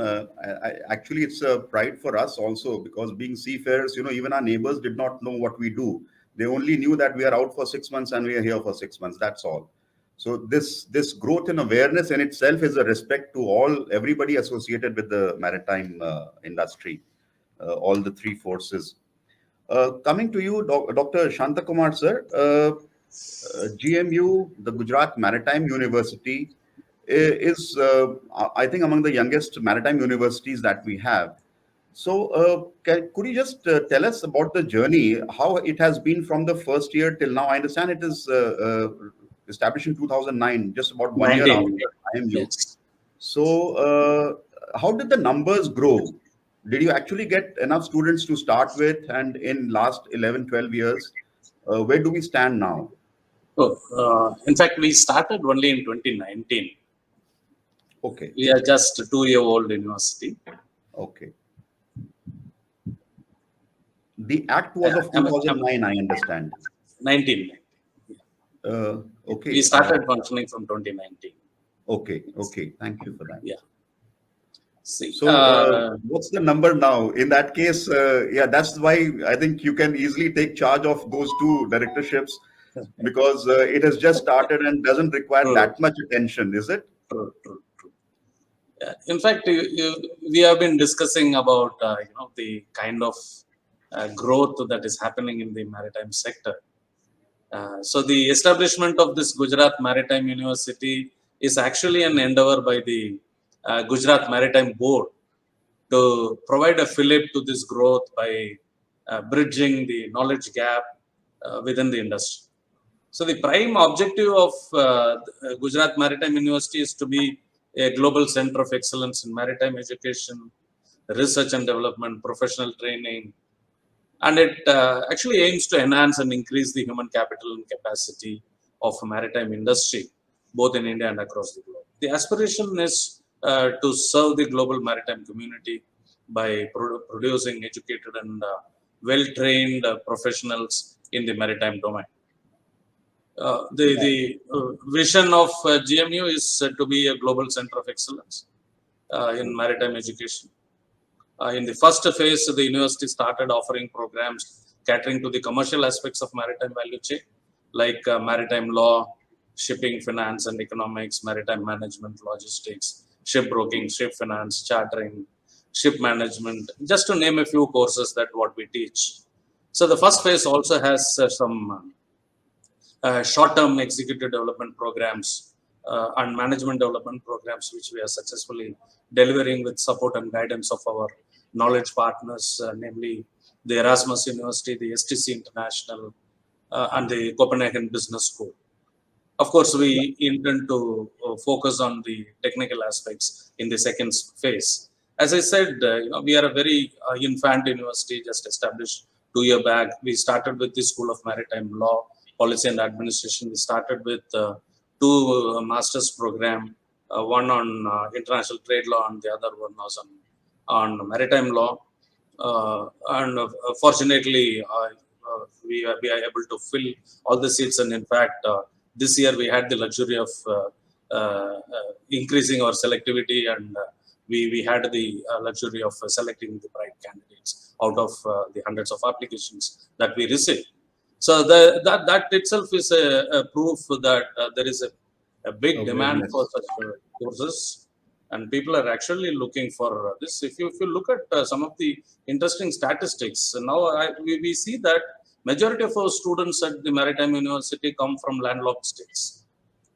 Actually, it's a pride for us also, because being seafarers, even our neighbors did not know what we do. They only knew that we are out for 6 months and we are here for 6 months. That's all. So this growth in awareness in itself is a respect to everybody associated with the maritime industry, all the three forces. Coming to you, Dr. Shantakumar, sir, GMU, the Gujarat Maritime University, is, I think, among the youngest maritime universities that we have. So could you just tell us about the journey, how it has been from the first year till now? I understand it is established in 2009, just about 1 year 19. after IMU. Yes. So how did the numbers grow? Did you actually get enough students to start with? And in last 11, 12 years, where do we stand now? In fact, we started only in 2019. Okay. We are just a 2-year-old university. Okay. The act was of 2009, I understand. 19. Okay. We started functioning from 2019. Okay. Thank you for that. Yeah. See, So what's the number now? In that case, that's why I think you can easily take charge of those two directorships, because it has just started and doesn't require that much attention, is it? True. Yeah. In fact, we have been discussing about the kind of growth that is happening in the maritime sector. So the establishment of this Gujarat Maritime University is actually an endeavor by the Gujarat Maritime Board to provide a fillip to this growth by bridging the knowledge gap within the industry. So the prime objective of Gujarat Maritime University is to be a global center of excellence in maritime education, research and development, professional training, and it actually aims to enhance and increase the human capital and capacity of maritime industry, both in India and across the globe. The aspiration is to serve the global maritime community by producing educated and well-trained professionals in the maritime domain. The vision of GMU is to be a global center of excellence in maritime education. In the first phase, the university started offering programs catering to the commercial aspects of maritime value chain, like maritime law, shipping finance and economics, maritime management, logistics, shipbroking, ship finance, chartering, ship management, just to name a few courses that what we teach. So the first phase also has some short-term executive development programs and management development programs, which we are successfully delivering with support and guidance of our knowledge partners, namely the Erasmus University, the STC International, and the Copenhagen Business School. Of course, we intend to focus on the technical aspects in the second phase. As I said, we are a very infant university, just established 2 years back. We started with the School of Maritime Law, Policy and Administration. We started with 2 master's program, one on international trade law and the other one was on maritime law. And fortunately, we are able to fill all the seats. And in fact, this year we had the luxury of increasing our selectivity, and we had the luxury of selecting the right candidates out of the hundreds of applications that we received. So that itself is a proof that there is a big demand for such courses, and people are actually looking for this. If you look at some of the interesting statistics, now we see that majority of our students at the Maritime University come from landlocked states,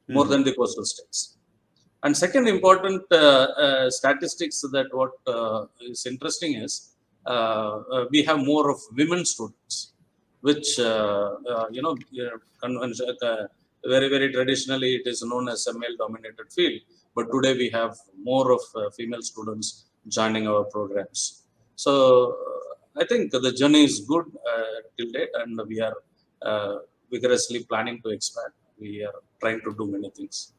more than the coastal states. And second important statistics that what is interesting is we have more of women students, which very traditionally it is known as a male-dominated field, but today we have more of female students joining our programs. So I think the journey is good till date, and we are vigorously planning to expand. We are trying to do many things.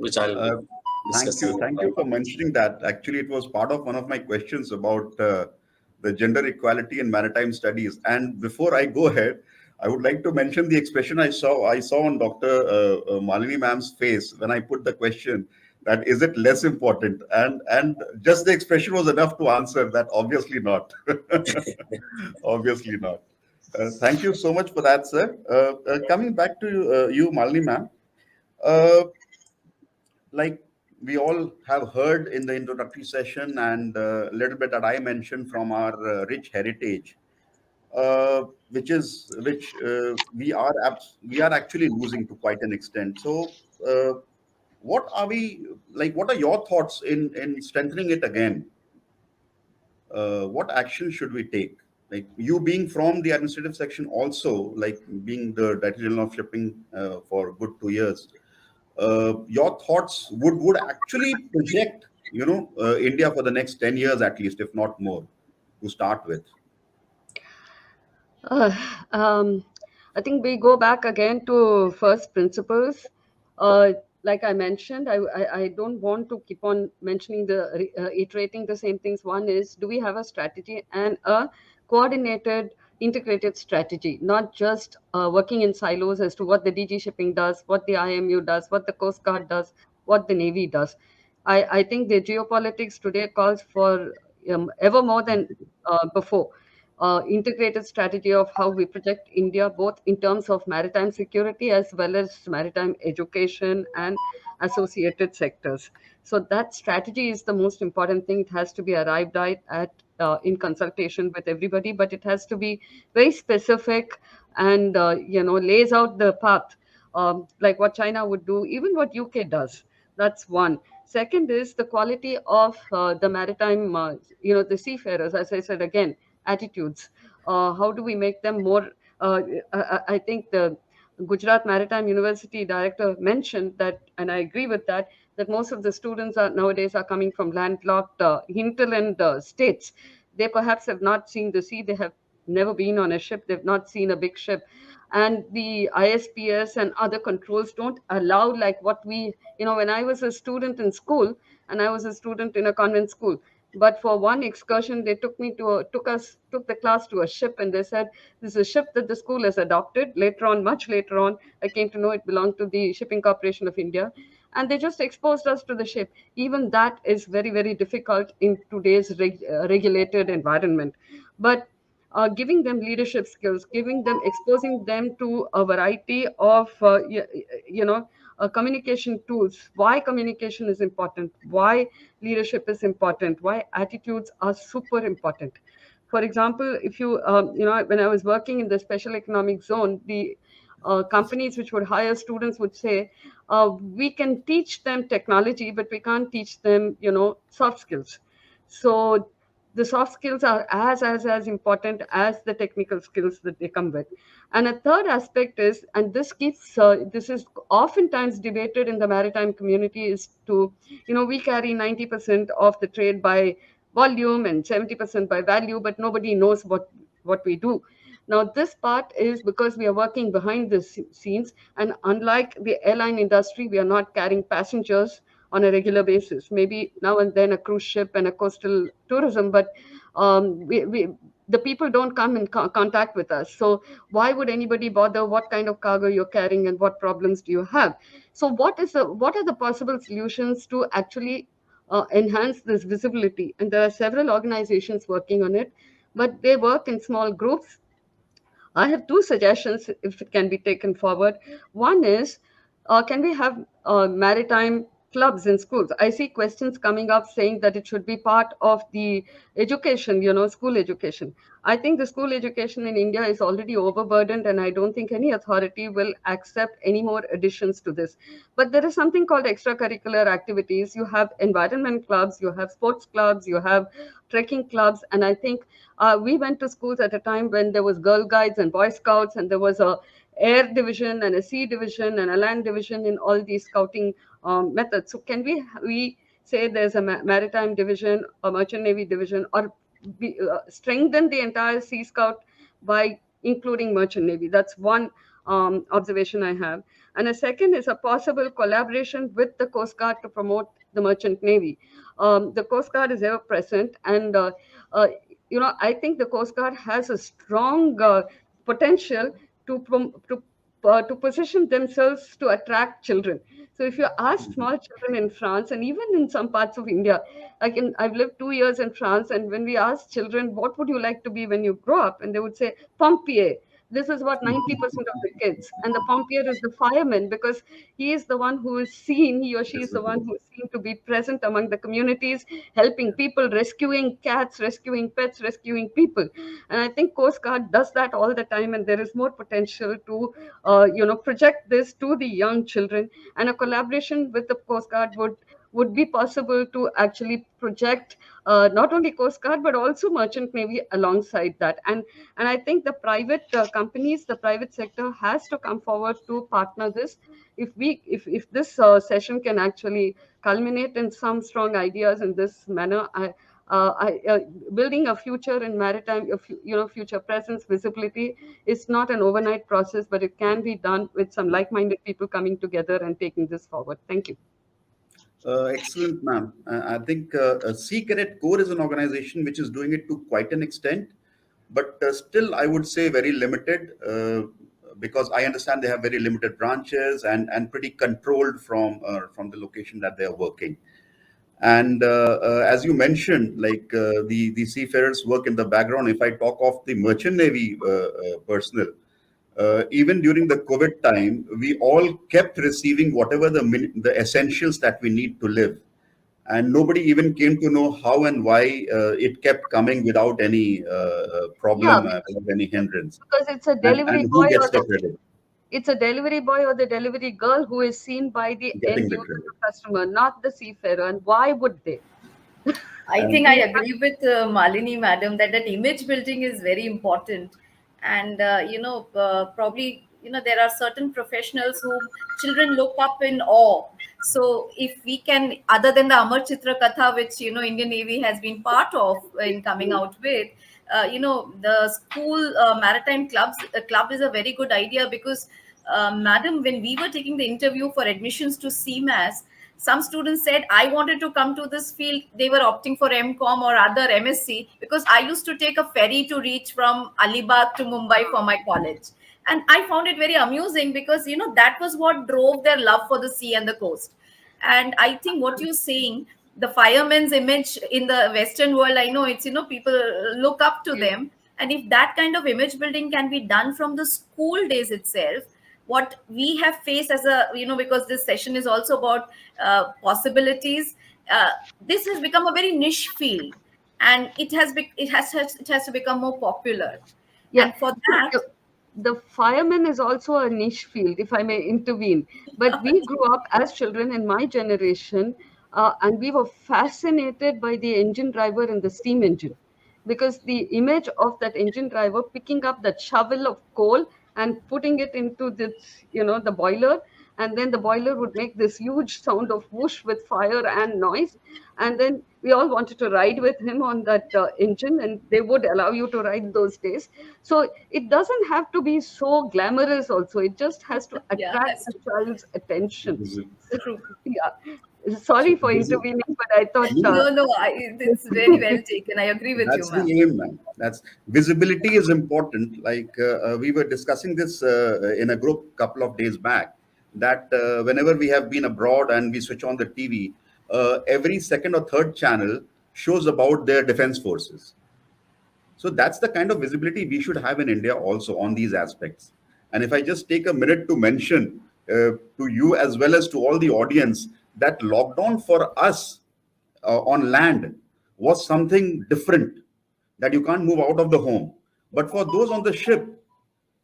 which I'll be Thank discussing. you. Thank you for mentioning that. Actually, it was part of one of my questions about the gender equality in maritime studies. And before I go ahead, I would like to mention the expression I saw on Dr. Malini ma'am's face when I put the question that is it less important? And just the expression was enough to answer that obviously not. Obviously not. Thank you so much for that, sir. Coming back to you, Malini ma'am. Like we all have heard in the introductory session and a little bit that I mentioned from our rich heritage, which we are actually losing to quite an extent. So, what are we like? What are your thoughts in strengthening it again? What action should we take? Like you being from the administrative section, also like being the Director General of Shipping for a good 2 years. Your thoughts would actually project, India for the next 10 years at least, if not more, to start with. Uh, um, I think we go back again to first principles. Like I mentioned, I don't want to keep on mentioning iterating the same things. One is, do we have a strategy and a coordinated, integrated strategy, not just working in silos as to what the DG Shipping does, what the IMU does, what the Coast Guard does, what the Navy does. I think the geopolitics today calls for ever more than before integrated strategy of how we project India, both in terms of maritime security as well as maritime education and associated sectors. So that strategy is the most important thing. It has to be arrived at in consultation with everybody, but it has to be very specific and lays out the path, like what China would do, even what UK does. That's one. Second is the quality of the maritime, the seafarers. As I said again, attitudes. How do we make them more? I think the Gujarat Maritime University director mentioned that, and I agree with that, that most of the students nowadays are coming from landlocked hinterland states. They perhaps have not seen the sea. They have never been on a ship. They've not seen a big ship. And the ISPS and other controls don't allow like what we, when I was a student in school and I was a student in a convent school, but for one excursion they took the class to a ship, and they said this is a ship that the school has adopted. Later on, much later on, I came to know it belonged to the Shipping Corporation of India, and they just exposed us to the ship. Even that is very, very difficult in today's regulated environment. But giving them leadership skills, exposing them to a variety of communication tools, why communication is important, why leadership is important, why attitudes are super important. For example, if when I was working in the special economic zone, the companies which would hire students would say, we can teach them technology, but we can't teach them, soft skills. So the soft skills are as important as the technical skills that they come with. And a third aspect is, and this is oftentimes debated in the maritime community, is to, we carry 90% of the trade by volume and 70% by value, but nobody knows what we do. Now, this part is because we are working behind the scenes, and unlike the airline industry, we are not carrying passengers on a regular basis. Maybe now and then a cruise ship and a coastal tourism, but the people don't come in contact with us. So why would anybody bother what kind of cargo you're carrying and what problems do you have? So what are the possible solutions to actually enhance this visibility? And there are several organizations working on it, but they work in small groups. I have two suggestions if it can be taken forward. One is, can we have maritime clubs in schools? I see questions coming up saying that it should be part of the education, school education. I think the school education in India is already overburdened, and I don't think any authority will accept any more additions to this. But there is something called extracurricular activities. You have environment clubs, you have sports clubs, you have trekking clubs, and I think we went to schools at a time when there was Girl Guides and Boy Scouts, and there was a air division and a sea division and a land division in all these scouting methods. So can we say there's a maritime division, a merchant navy division, or strengthen the entire Sea Scout by including merchant navy? That's one observation I have. And a second is a possible collaboration with the Coast Guard to promote the Merchant Navy. The Coast Guard is ever present, and I think the Coast Guard has a strong potential to position themselves to attract children. So if you ask small children in France and even in some parts of India, I've lived 2 years in France, and when we ask children, what would you like to be when you grow up? And they would say, pompier. This is what 90% of the kids. And the pompier is the fireman, because he is the one who is seen, he or she is the one who is seen to be present among the communities, helping people, rescuing cats, rescuing pets, rescuing people. And I think Coast Guard does that all the time, and there is more potential to project this to the young children. And a collaboration with the Coast Guard would be possible to actually project not only Coast Guard but also Merchant Navy alongside that. And I think the private companies, the private sector has to come forward to partner this. If this session can actually culminate in some strong ideas in this manner, building a future in maritime, future presence, visibility is not an overnight process, but it can be done with some like-minded people coming together and taking this forward. Thank you. Excellent, ma'am. I think Sea Cadet Corps is an organization which is doing it to quite an extent, but still, I would say very limited, because I understand they have very limited branches and pretty controlled from the location that they are working. And as you mentioned, like the seafarers work in the background. If I talk of the Merchant Navy personnel, even during the COVID time, we all kept receiving whatever the essentials that we need to live. And nobody even came to know how and why it kept coming without any problem, without any hindrance. Because it's a delivery and boy who gets or the credit? it's a delivery boy or the delivery girl who is seen by the Getting end the user credit. customer, not the seafarer. And why would they? I think I agree with Malini, madam, that image building is very important. And, probably, there are certain professionals whom children look up in awe. So if we can, other than the Amar Chitra Katha, which, Indian Navy has been part of in coming out with, the school maritime club is a very good idea, because, madam, when we were taking the interview for admissions to CMAS, some students said, I wanted to come to this field. They were opting for MCOM or other MSc, because I used to take a ferry to reach from Alibag to Mumbai for my college. And I found it very amusing, because, that was what drove their love for the sea and the coast. And I think what you're saying, the fireman's image in the Western world, I know it's, people look up to them. And if that kind of image building can be done from the school days itself, what we have faced as a, because this session is also about possibilities, this has become a very niche field, and it has to become more popular. Yeah. And for that, the fireman is also a niche field, if I may intervene. But we grew up as children in my generation, and we were fascinated by the engine driver in the steam engine, because the image of that engine driver picking up that shovel of coal and putting it into this, the boiler, and then the boiler would make this huge sound of whoosh with fire and noise. And then we all wanted to ride with him on that engine, and they would allow you to ride those days. So it doesn't have to be so glamorous also. It just has to attract the child's attention. Yeah. Sorry for intervening, but I thought... it's very well taken. I agree with That's you, ma'am. the aim, man. That's visibility is important. Like we were discussing this in a group couple of days back, that whenever we have been abroad and we switch on the TV, every second or third channel shows about their defense forces. So that's the kind of visibility we should have in India also on these aspects. And if I just take a minute to mention to you as well as to all the audience, that lockdown for us on land was something different, that you can't move out of the home. But for those on the ship,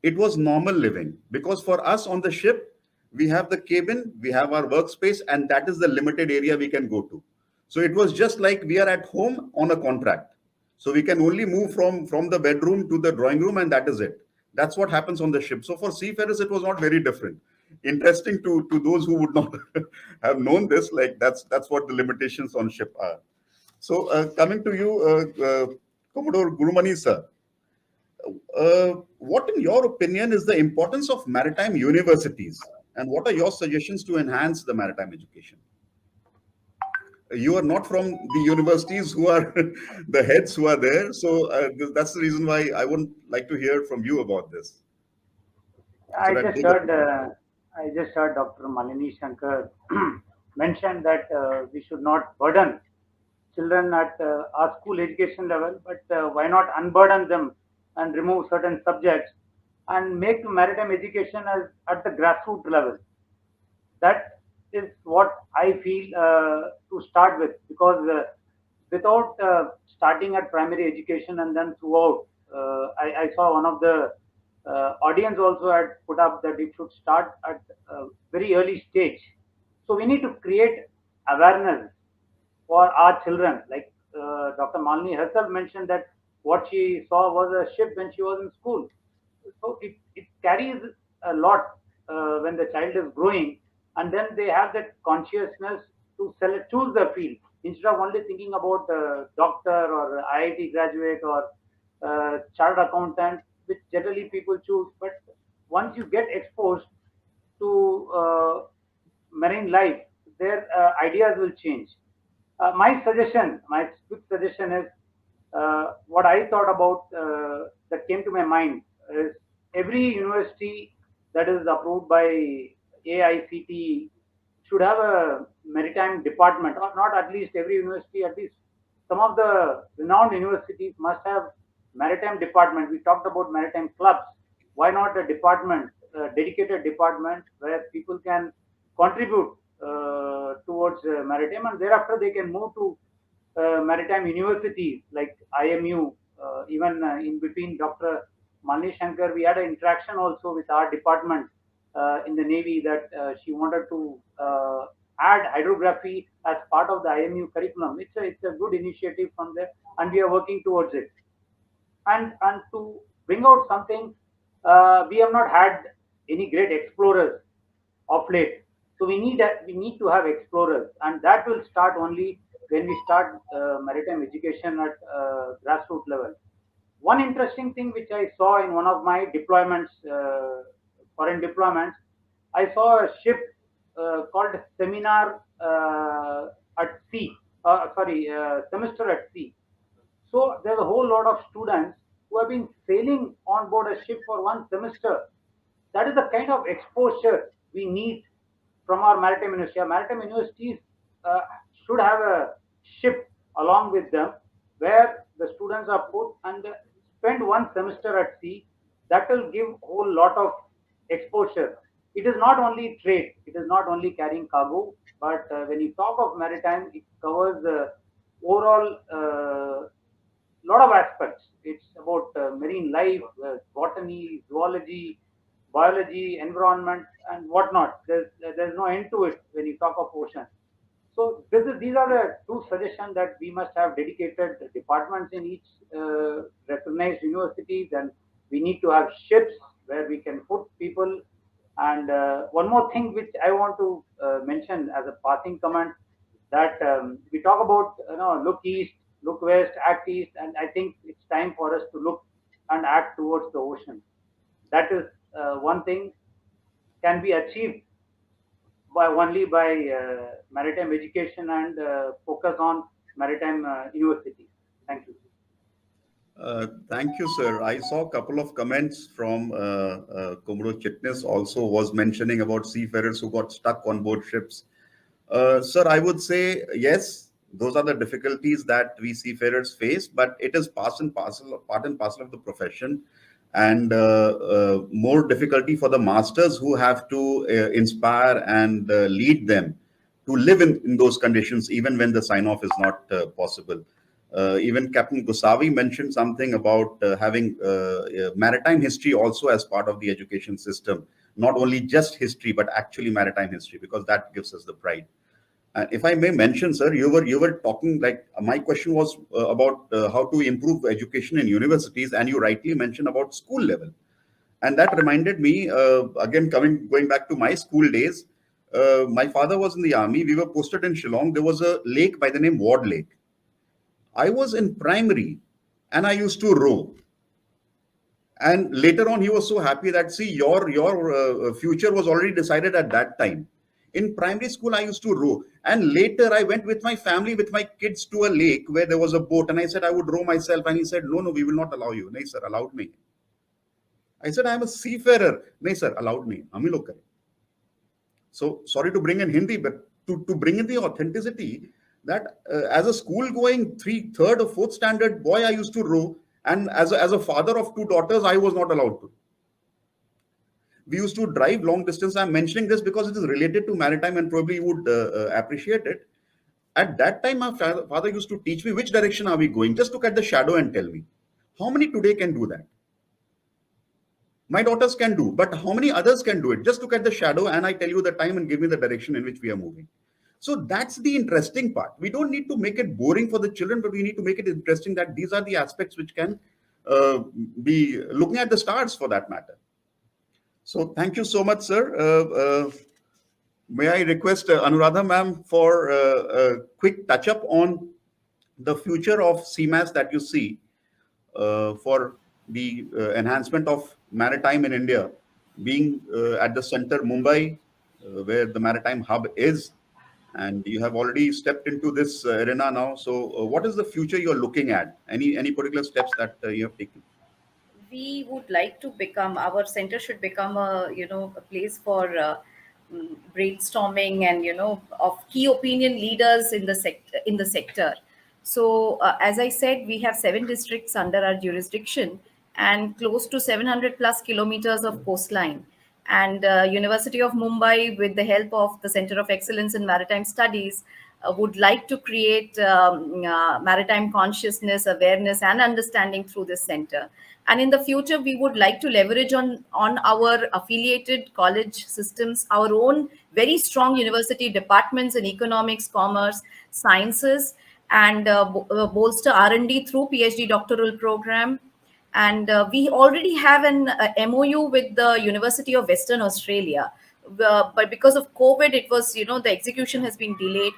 it was normal living, because for us on the ship, we have the cabin, we have our workspace, and that is the limited area we can go to. So it was just like we are at home on a contract. So we can only move from the bedroom to the drawing room, and that is it. That's what happens on the ship. So for seafarers, it was not very different. Interesting to those who would not have known this, like that's what the limitations on ship are. So coming to you, Commodore Gurumani sir, what in your opinion is the importance of maritime universities And what are your suggestions to enhance the maritime education? You are not from the universities who are the heads who are there. So that's the reason why I would like to hear from you about this. I just heard Dr. Malini Shankar mention that we should not burden children at our school education level, but why not unburden them and remove certain subjects and make maritime education as at the grassroots level. That is what I feel to start with, because without starting at primary education and then throughout, I saw one of the audience also had put up that it should start at a very early stage. So we need to create awareness for our children. Like Dr. Malini herself mentioned that what she saw was a ship when she was in school. So it carries a lot when the child is growing, and then they have that consciousness to choose the field instead of only thinking about doctor or IIT graduate or chartered accountant, which generally people choose. But once you get exposed to marine life, their ideas will change. My quick suggestion is what I thought about that came to my mind is every university that is approved by AICTE should have a maritime department, or not at least every university, at least some of the renowned universities must have maritime department. We talked about maritime clubs. Why not a department, a dedicated department where people can contribute towards maritime, and thereafter they can move to maritime universities like IMU. Even in between Dr. Malini Shankar, we had an interaction also with our department in the Navy that she wanted to add hydrography as part of the IMU curriculum. It's a good initiative from there, and we are working towards it. And to bring out something, we have not had any great explorers of late. So we need to have explorers, and that will start only when we start maritime education at grassroots level. One interesting thing which I saw in one of my deployments, foreign deployments, I saw a ship called Seminar at Sea. Semester at Sea. So there's a whole lot of students who have been sailing on board a ship for one semester. That is the kind of exposure we need from our maritime university. Our maritime universities should have a ship along with them where the students are put and spend one semester at sea. That will give a whole lot of exposure. It is not only trade, it is not only carrying cargo, but when you talk of maritime, it covers the overall lot of aspects. It's about marine life, botany, zoology, biology, environment, and whatnot. There's no end to it when you talk of ocean. So these are the two suggestions that we must have dedicated departments in each recognized universities, and we need to have ships where we can put people. And one more thing which I want to mention as a passing comment, that we talk about look east, look west, act east, and I think it's time for us to look and act towards the ocean. That is one thing can be achieved only by maritime education and focus on maritime universities. Thank you. Thank you, sir. I saw a couple of comments from Commodore Chitnis also was mentioning about seafarers who got stuck on board ships. Sir, I would say, yes, those are the difficulties that we seafarers face, but it is part and parcel of the profession, and more difficulty for the masters who have to inspire and lead them to live in those conditions, even when the sign-off is not possible. Even Captain Gosavi mentioned something about having maritime history also as part of the education system, not only just history, but actually maritime history, because that gives us the pride. If I may mention, sir, you were talking, like, my question was about how to improve education in universities, and you rightly mentioned about school level. And that reminded me, again, going back to my school days, my father was in the army. We were posted in Shillong. There was a lake by the name Ward Lake. I was in primary and I used to row. And later on, he was so happy that, see, your future was already decided at that time. In primary school, I used to row. And later, I went with my family, with my kids, to a lake where there was a boat. And I said, I would row myself. And he said, no, no, we will not allow you. No, sir, allowed me. I said, I am a seafarer. No, sir, allowed me. Hum hi log kare. So, sorry to bring in Hindi, but to bring in the authenticity that as a school-going third or fourth standard boy, I used to row. And as a father of two daughters, I was not allowed to. We used to drive long distance. I'm mentioning this because it is related to maritime and probably you would appreciate it. At that time, my father used to teach me which direction are we going. Just look at the shadow and tell me. How many today can do that? My daughters can do, but how many others can do it? Just look at the shadow and I tell you the time and give me the direction in which we are moving. So that's the interesting part. We don't need to make it boring for the children, but we need to make it interesting that these are the aspects which can be looking at the stars for that matter. So thank you so much, sir. May I request Anuradha ma'am for a quick touch up on the future of CMAS that you see for the enhancement of maritime in India, being at the center Mumbai, where the maritime hub is, and you have already stepped into this arena now. So what is the future you're looking at? Any particular steps that you have taken? We would like to become, our center should become a place for brainstorming and of key opinion leaders in the sector. So as I said, we have 7 districts under our jurisdiction and close to 700 plus kilometers of coastline. And University of Mumbai, with the help of the Center of Excellence in Maritime Studies, would like to create maritime consciousness, awareness, and understanding through this center. And in the future, we would like to leverage on our affiliated college systems, our own very strong university departments in economics, commerce, sciences, and bolster R&D through PhD doctoral program. And we already have an MOU with the University of Western Australia. But because of COVID, it was, the execution has been delayed.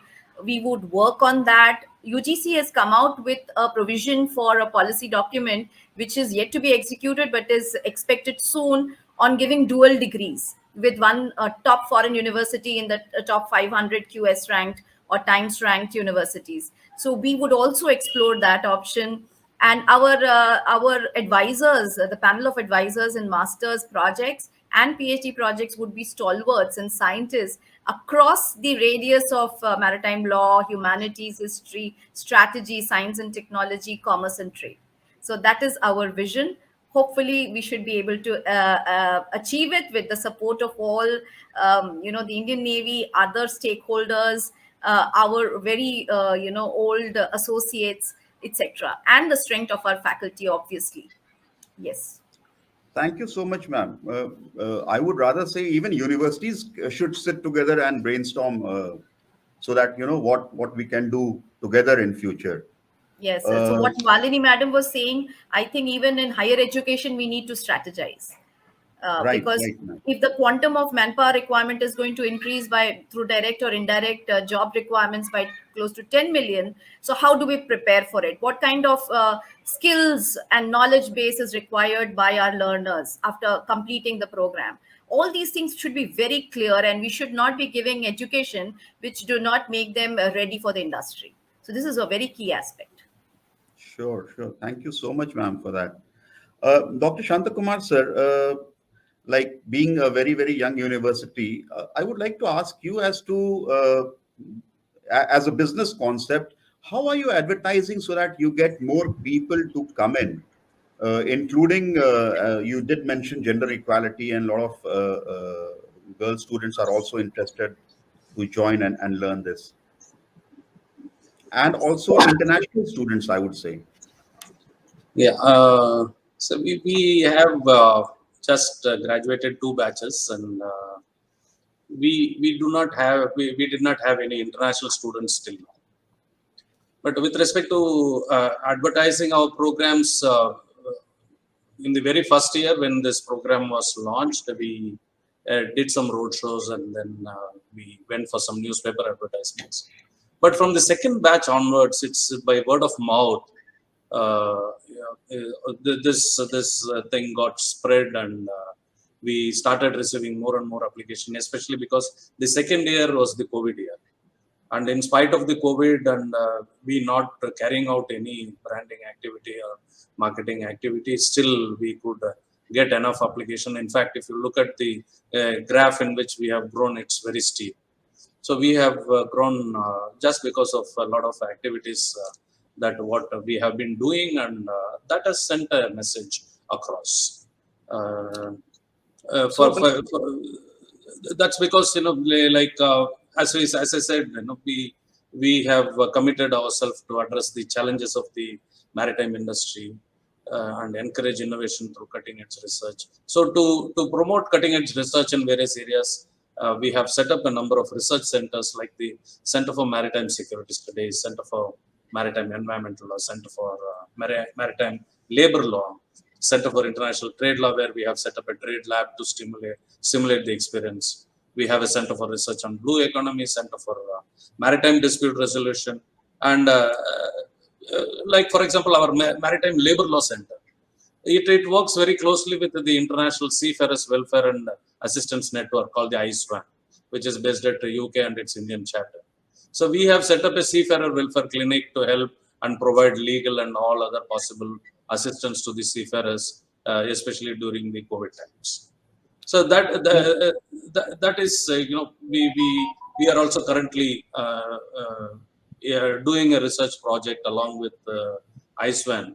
We would work on that. UGC has come out with a provision for a policy document, which is yet to be executed, but is expected soon, on giving dual degrees with one top foreign university in the top 500 QS ranked or Times ranked universities. So we would also explore that option. And our advisors, the panel of advisors in master's projects and PhD projects would be stalwarts and scientists across the radius of maritime law, humanities, history, strategy, science and technology, commerce and trade. So that is our vision. Hopefully, we should be able to achieve it with the support of all, the Indian Navy, other stakeholders, our very, old associates, etc., and the strength of our faculty, obviously. Yes. Thank you so much, ma'am. I would rather say even universities should sit together and brainstorm so that what we can do together in future. Yes. So what Malini madam was saying, I think even in higher education we need to strategize. Because if the quantum of manpower requirement is going to increase through direct or indirect job requirements by close to 10 million, so how do we prepare for it? What kind of skills and knowledge base is required by our learners after completing the program? All these things should be very clear, and we should not be giving education which do not make them ready for the industry. So this is a very key aspect. Sure. Thank you so much, ma'am, for that. Dr. Shantakumar, sir, like being a very, very young university, I would like to ask you as to, as a business concept, how are you advertising so that you get more people to come in, including, you did mention gender equality, and a lot of girl students are also interested to join and learn this. And also international students, I would say. Yeah, so we have just graduated 2 batches, and we did not have any international students till now. But with respect to advertising our programs, in the very first year when this program was launched, we did some road shows, and then we went for some newspaper advertisements. But from the second batch onwards, it's by word of mouth. this thing got spread, and we started receiving more and more application, especially because the second year was the COVID year. And in spite of the COVID and we not carrying out any branding activity or marketing activity, still we could get enough application. In fact, if you look at the graph in which we have grown, it's very steep. So we have grown just because of a lot of activities that what we have been doing, and that has sent a message across. That's because, you know, like as I said, you know, we have committed ourselves to address the challenges of the maritime industry and encourage innovation through cutting edge research. So to promote cutting edge research in various areas, we have set up a number of research centers like the Center for Maritime Security Studies, Center for Maritime Environmental Law, Center for Maritime Labor Law, Center for International Trade Law, where we have set up a trade lab to simulate the experience. We have a Center for Research on Blue Economy, Center for Maritime Dispute Resolution, and like, for example, our Maritime Labor Law Center. It works very closely with the International Seafarers Welfare and Assistance Network called the ISWAN, which is based at the UK and its Indian chapter. So we have set up a seafarer welfare clinic to help and provide legal and all other possible assistance to the seafarers, especially during the COVID times. So that is, you know, we are also currently doing a research project along with ISWAN,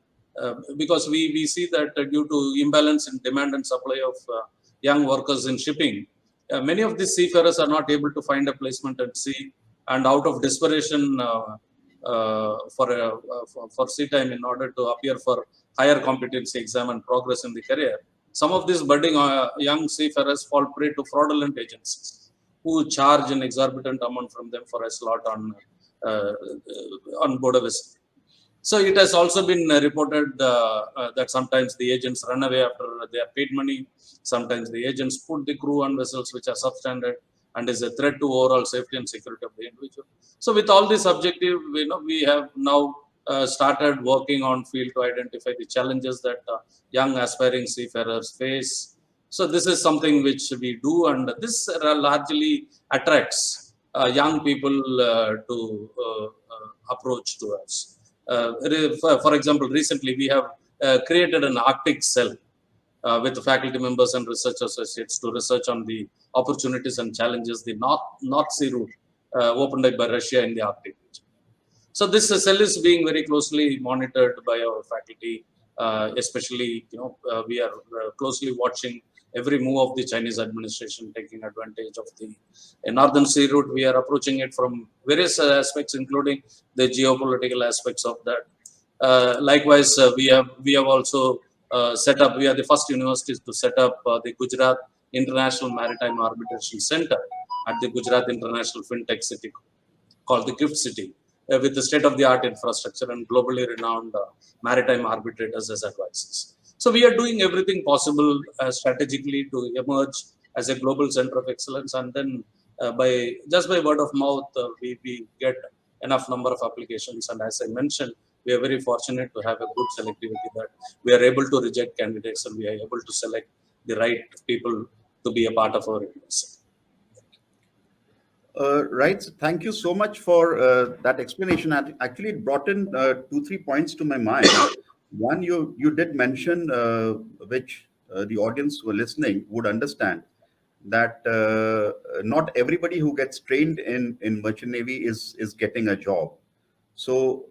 because we see that due to imbalance in demand and supply of young workers in shipping, many of these seafarers are not able to find a placement at sea, and out of desperation for sea time in order to appear for higher competency exam and progress in the career, some of these budding young seafarers fall prey to fraudulent agencies who charge an exorbitant amount from them for a slot on board a vessel. So it has also been reported that sometimes the agents run away after they are paid money. Sometimes the agents put the crew on vessels which are substandard and is a threat to overall safety and security of the individual. So with all this objective, you know, we have now started working on field to identify the challenges that young aspiring seafarers face. So this is something which we do, and this largely attracts young people to approach to us. For example, recently we have created an Arctic cell with faculty members and research associates to research on the opportunities and challenges the North Sea route opened up by Russia in the Arctic region. So this cell is being very closely monitored by our faculty, especially, you know, we are closely watching every move of the Chinese administration, taking advantage of the Northern Sea route. We are approaching it from various aspects, including the geopolitical aspects of that. Likewise, we have also set up, we are the first universities to set up the Gujarat International Maritime Arbitration Center at the Gujarat International FinTech City called the GIFT City, with the state-of-the-art infrastructure and globally renowned maritime arbitrators as advisors. So we are doing everything possible strategically to emerge as a global center of excellence, and then by word of mouth, we get enough number of applications. And as I mentioned, we are very fortunate to have a good selectivity that we are able to reject candidates and we are able to select the right people to be a part of our university. Right. So thank you so much for that explanation. Actually, it brought in 2-3 points to my mind. One, you did mention, which the audience who are listening would understand, that not everybody who gets trained in Merchant Navy is getting a job. So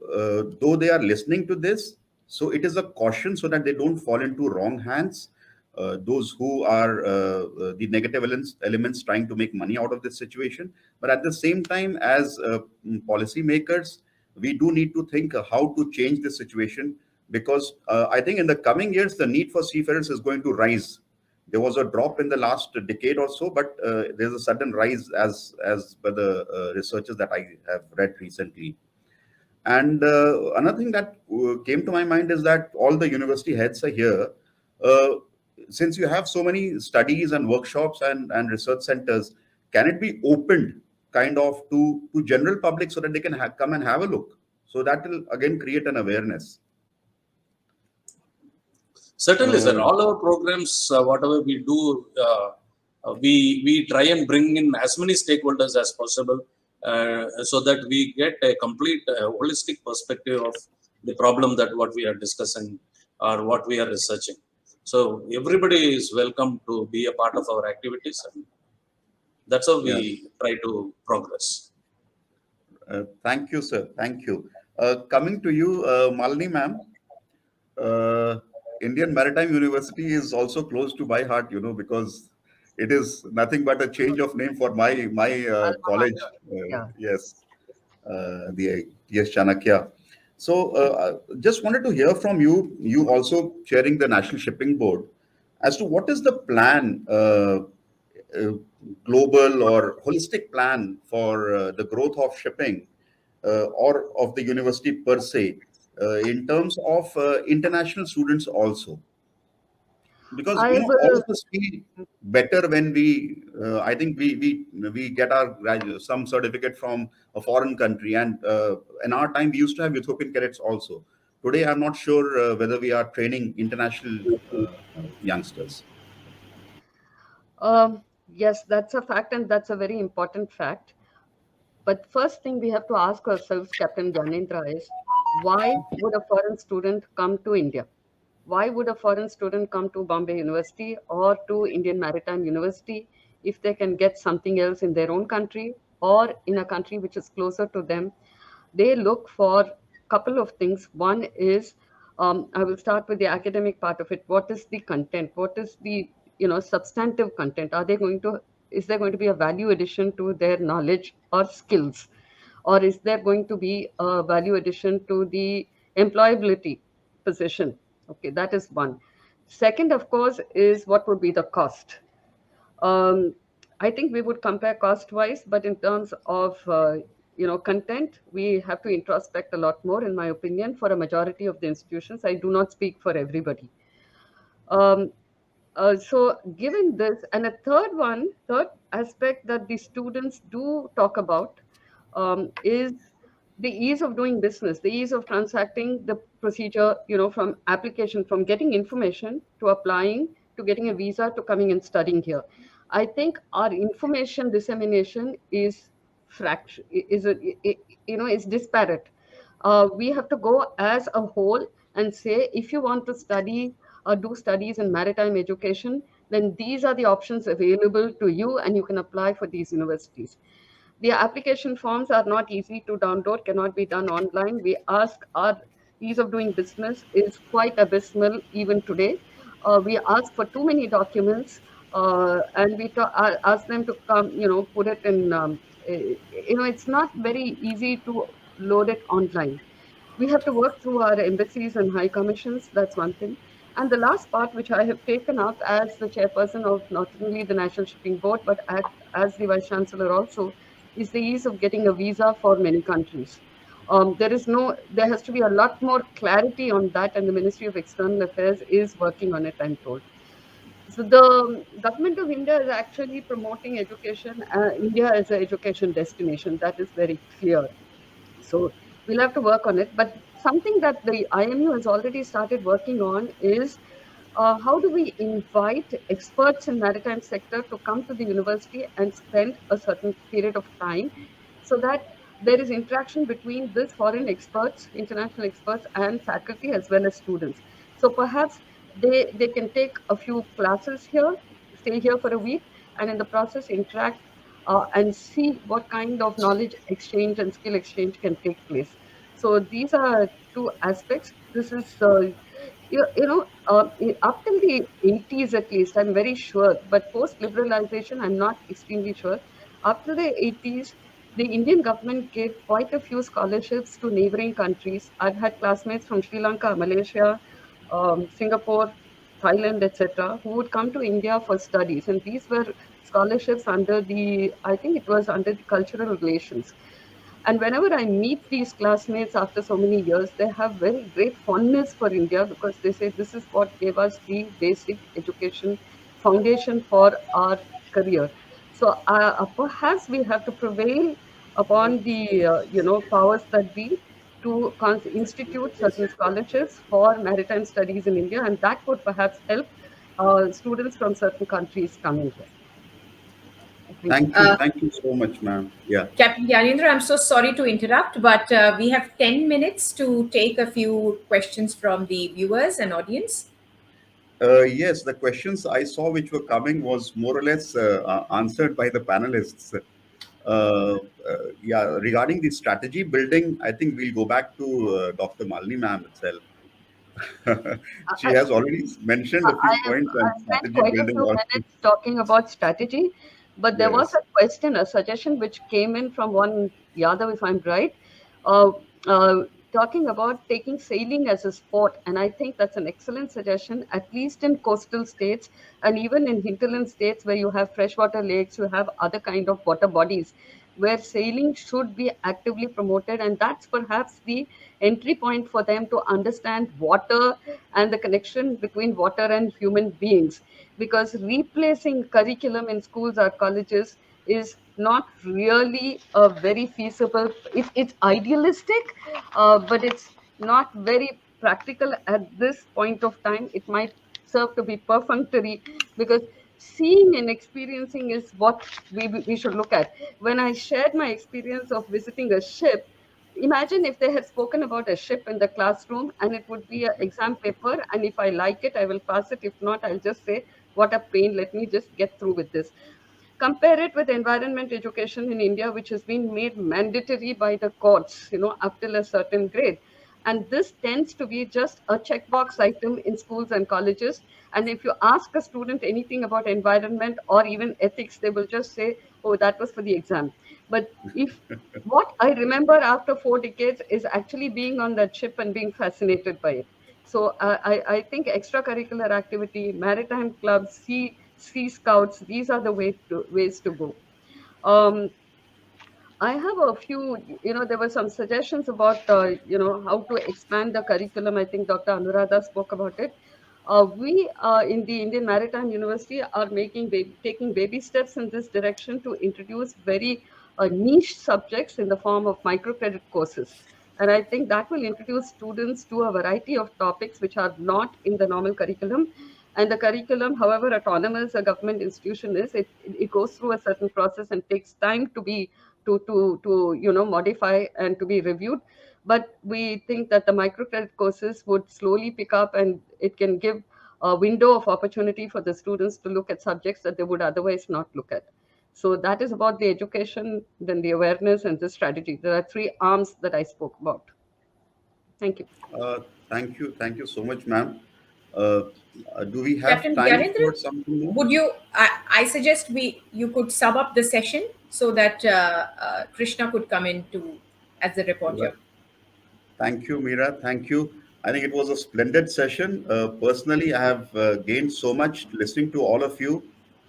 though they are listening to this, so it is a caution so that they don't fall into wrong hands. Those who are the negative elements trying to make money out of this situation. But at the same time, as policymakers, we do need to think how to change this situation, because I think in the coming years, the need for seafarers is going to rise. There was a drop in the last decade or so, but there's a sudden rise as by the researchers that I have read recently. And another thing that came to my mind is that all the university heads are here. Since you have so many studies and workshops and research centers, can it be opened kind of to general public so that they can come and have a look? So that will again create an awareness. Certainly, sir. All our programs, whatever we do, we try and bring in as many stakeholders as possible, so that we get a complete holistic perspective of the problem that what we are discussing or what we are researching. So everybody is welcome to be a part of our activities, and that's how we try to progress. Thank you, sir. Thank you. Coming to you, Malini ma'am. Indian Maritime University is also close to my heart, because it is nothing but a change of name for my college. Yeah. Yes, the yes Chanakya. So, just wanted to hear from you. You also chairing the National Shipping Board, as to what is the plan, global or holistic plan for the growth of shipping, or of the university per se, in terms of international students also, because I all will. of us feel better when we I think we get our some certificate from a foreign country, and in our time we used to have Ethiopian cadets also. Today I'm not sure whether we are training international youngsters. Yes, that's a fact, and that's a very important fact. But first thing we have to ask ourselves, Captain Gyanendra, is why would a foreign student come to India? Why would a foreign student come to Bombay University or to Indian Maritime University if they can get something else in their own country or in a country which is closer to them? They look for a couple of things. One is, I will start with the academic part of it. What is the content? What is the substantive content? Is there going to be a value addition to their knowledge or skills, or is there going to be a value addition to the employability position? Okay, that is one. Second, of course, is what would be the cost. Um, I think we would compare cost-wise, but in terms of content, we have to introspect a lot more, in my opinion, for a majority of the institutions. I do not speak for everybody. Um, so given this, and a third aspect that the students do talk about is the ease of doing business, the ease of transacting, the procedure, from application, from getting information to applying, to getting a visa, to coming and studying here. I think our information dissemination is is disparate. We have to go as a whole and say, if you want to study or do studies in maritime education, then these are the options available to you, and you can apply for these universities. The application forms are not easy to download, cannot be done online. We ask, our ease of doing business is quite abysmal even today. We ask for too many documents, and we ask them to come, put it in, it's not very easy to load it online. We have to work through our embassies and high commissions. That's one thing. And the last part, which I have taken up as the chairperson of not only the National Shipping Board, but as the Vice Chancellor also, is the ease of getting a visa for many countries. There has to be a lot more clarity on that, and the Ministry of External Affairs is working on it, I'm told. So the government of India is actually promoting education, India as an education destination. That is very clear. So we'll have to work on it. But something that the IMU has already started working on is how do we invite experts in maritime sector to come to the university and spend a certain period of time, so that there is interaction between these foreign experts, international experts, and faculty as well as students. So perhaps they can take a few classes here, stay here for a week, and in the process interact and see what kind of knowledge exchange and skill exchange can take place. So these are two aspects. This is, up till the 80s at least, I'm very sure, but post-liberalization, I'm not extremely sure. Up to the 80s, the Indian government gave quite a few scholarships to neighboring countries. I've had classmates from Sri Lanka, Malaysia, Singapore, Thailand, etc., who would come to India for studies. And these were scholarships under I think it was under the cultural relations. And whenever I meet these classmates after so many years, they have very great fondness for India, because they say this is what gave us the basic education foundation for our career. So perhaps we have to prevail upon the powers that be to institute certain scholarships for maritime studies in India, and that would perhaps help students from certain countries coming here. Thank you so much, ma'am. Yeah. Captain Gyanendra, I'm so sorry to interrupt, but we have 10 minutes to take a few questions from the viewers and audience. Yes, the questions I saw which were coming was more or less answered by the panelists. Yeah, regarding the strategy building, I think we'll go back to Dr. Malini ma'am itself. She has already mentioned a few points on I spent strategy quite a building. few minutes talking about strategy, but there was Yes. a question, a suggestion which came in from one Yadav, if I'm right, uh, talking about taking sailing as a sport. And I think that's an excellent suggestion, at least in coastal states and even in hinterland states where you have freshwater lakes, you have other kind of water bodies where sailing should be actively promoted. And that's perhaps the entry point for them to understand water and the connection between water and human beings. Because replacing curriculum in schools or colleges is not really a very feasible, it's idealistic, but it's not very practical at this point of time. It might serve to be perfunctory, because seeing and experiencing is what we should look at. When I shared my experience of visiting a ship, imagine if they had spoken about a ship in the classroom, and it would be an exam paper, and if I like it I will pass it, if not I'll just say what a pain, let me just get through with this. Compare it with environment education in India, which has been made mandatory by the courts, up till a certain grade. And this tends to be just a checkbox item in schools and colleges. And if you ask a student anything about environment or even ethics, they will just say, oh, that was for the exam. But if what I remember after 4 decades is actually being on that ship and being fascinated by it. So I think extracurricular activity, maritime clubs, sea scouts, these are the ways to go. I have a few, there were some suggestions about, how to expand the curriculum. I think Dr. Anuradha spoke about it. We in the Indian Maritime University are taking baby steps in this direction to introduce very niche subjects in the form of microcredit courses. And I think that will introduce students to a variety of topics which are not in the normal curriculum. And the curriculum, however autonomous a government institution is, it goes through a certain process and takes time to be modify and to be reviewed. But we think that the microcredit courses would slowly pick up, and it can give a window of opportunity for the students to look at subjects that they would otherwise not look at. So that is about the education, then the awareness, and the strategy. There are 3 arms that I spoke about. Thank you. Thank you so much, ma'am. Do we have Captain time Gyanendra, for something more? would you? I suggest you could sum up the session so that Krishna could come in as the reporter. Thank you, Meera. Thank you. I think it was a splendid session. Personally, I have gained so much listening to all of you,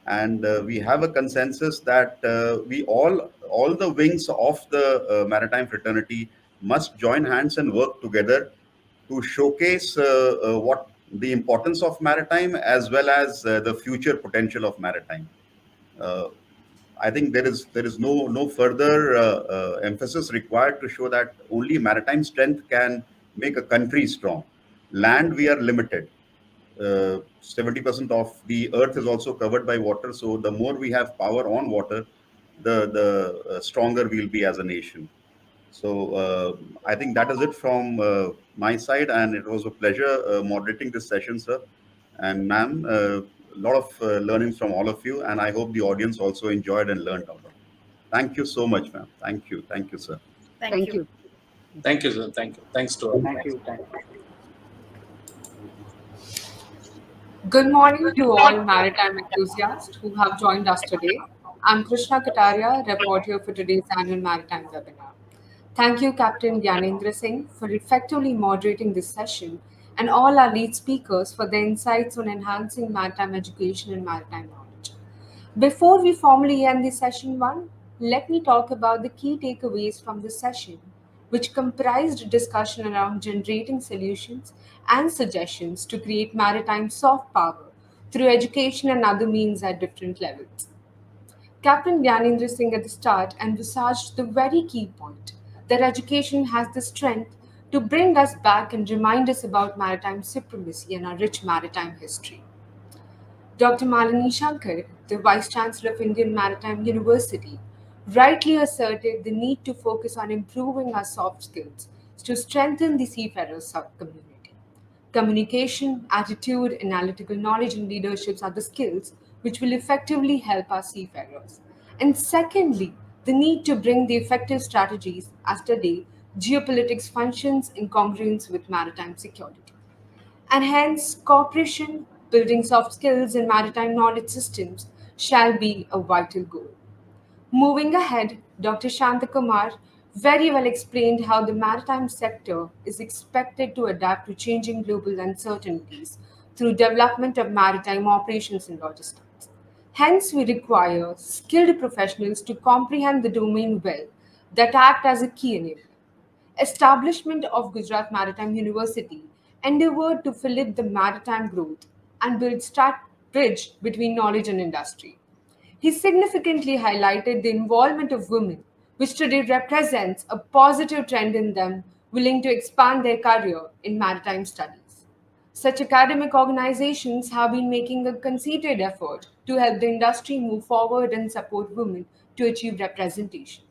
and we have a consensus that we all the wings of the maritime fraternity must join hands and work together to showcase what the importance of maritime as well as the future potential of maritime. I think there is no further emphasis required to show that only maritime strength can make a country strong. Land, we are limited. 70% of the earth is also covered by water. So the more we have power on water, the stronger we'll be as a nation. So I think that is it from my side, and it was a pleasure moderating this session, sir. And ma'am, a lot of learnings from all of you, and I hope the audience also enjoyed and learned out of it. Thank you so much, ma'am. Thank you, sir. Thank you. Thank you, sir. Thank you. Thanks to all. Thank you. Good morning to all maritime enthusiasts who have joined us today. I'm Krishna Kataria, reporter for today's annual maritime webinar. Thank you, Captain Gyanendra Singh, for effectively moderating this session, and all our lead speakers for their insights on enhancing maritime education and maritime knowledge. Before we formally end this session 1, let me talk about the key takeaways from this session, which comprised a discussion around generating solutions and suggestions to create maritime soft power through education and other means at different levels. Captain Gyanendra Singh at the start envisaged the very key point that education has the strength to bring us back and remind us about maritime supremacy and our rich maritime history. Dr. Malini Shankar, the Vice Chancellor of Indian Maritime University, rightly asserted the need to focus on improving our soft skills to strengthen the seafarers community. Communication, attitude, analytical knowledge, and leadership are the skills which will effectively help our seafarers. And secondly, the need to bring the effective strategies as today geopolitics functions in congruence with maritime security. And hence, cooperation, building soft skills in maritime knowledge systems shall be a vital goal. Moving ahead, Dr. Shantakumar very well explained how the maritime sector is expected to adapt to changing global uncertainties through development of maritime operations and logistics. Hence, we require skilled professionals to comprehend the domain well that act as a key enabler. Establishment of Gujarat Maritime University endeavored to facilitate the maritime growth and build bridge between knowledge and industry. He significantly highlighted the involvement of women, which today represents a positive trend in them willing to expand their career in maritime studies. Such academic organizations have been making a concerted effort to help the industry move forward and support women to achieve representation.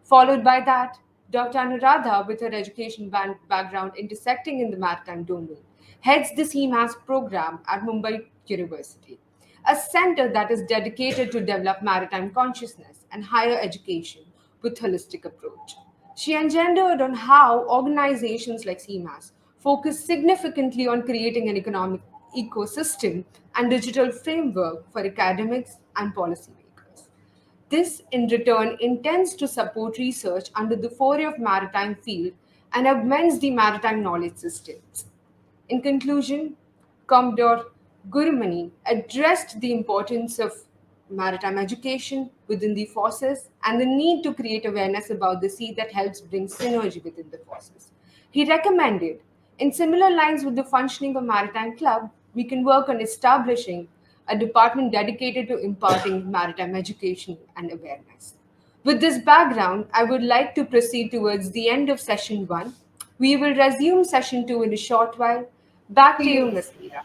Followed by that, Dr. Anuradha, with her education background intersecting in the maritime domain, heads the CMAS program at Mumbai University, a center that is dedicated to develop maritime consciousness and higher education with holistic approach. She engendered on how organizations like CMAS focus significantly on creating an economic ecosystem and digital framework for academics and policymakers. This, in return, intends to support research under the foray of maritime field and augments the maritime knowledge systems. In conclusion, Commodore Gurumani addressed the importance of maritime education within the forces and the need to create awareness about the sea that helps bring synergy within the forces. He recommended, in similar lines with the functioning of Maritime Club, we can work on establishing a department dedicated to imparting maritime education and awareness. With this background, I would like to proceed towards the end of session 1. We will resume session 2 in a short while. Back to you, Ms. Meera.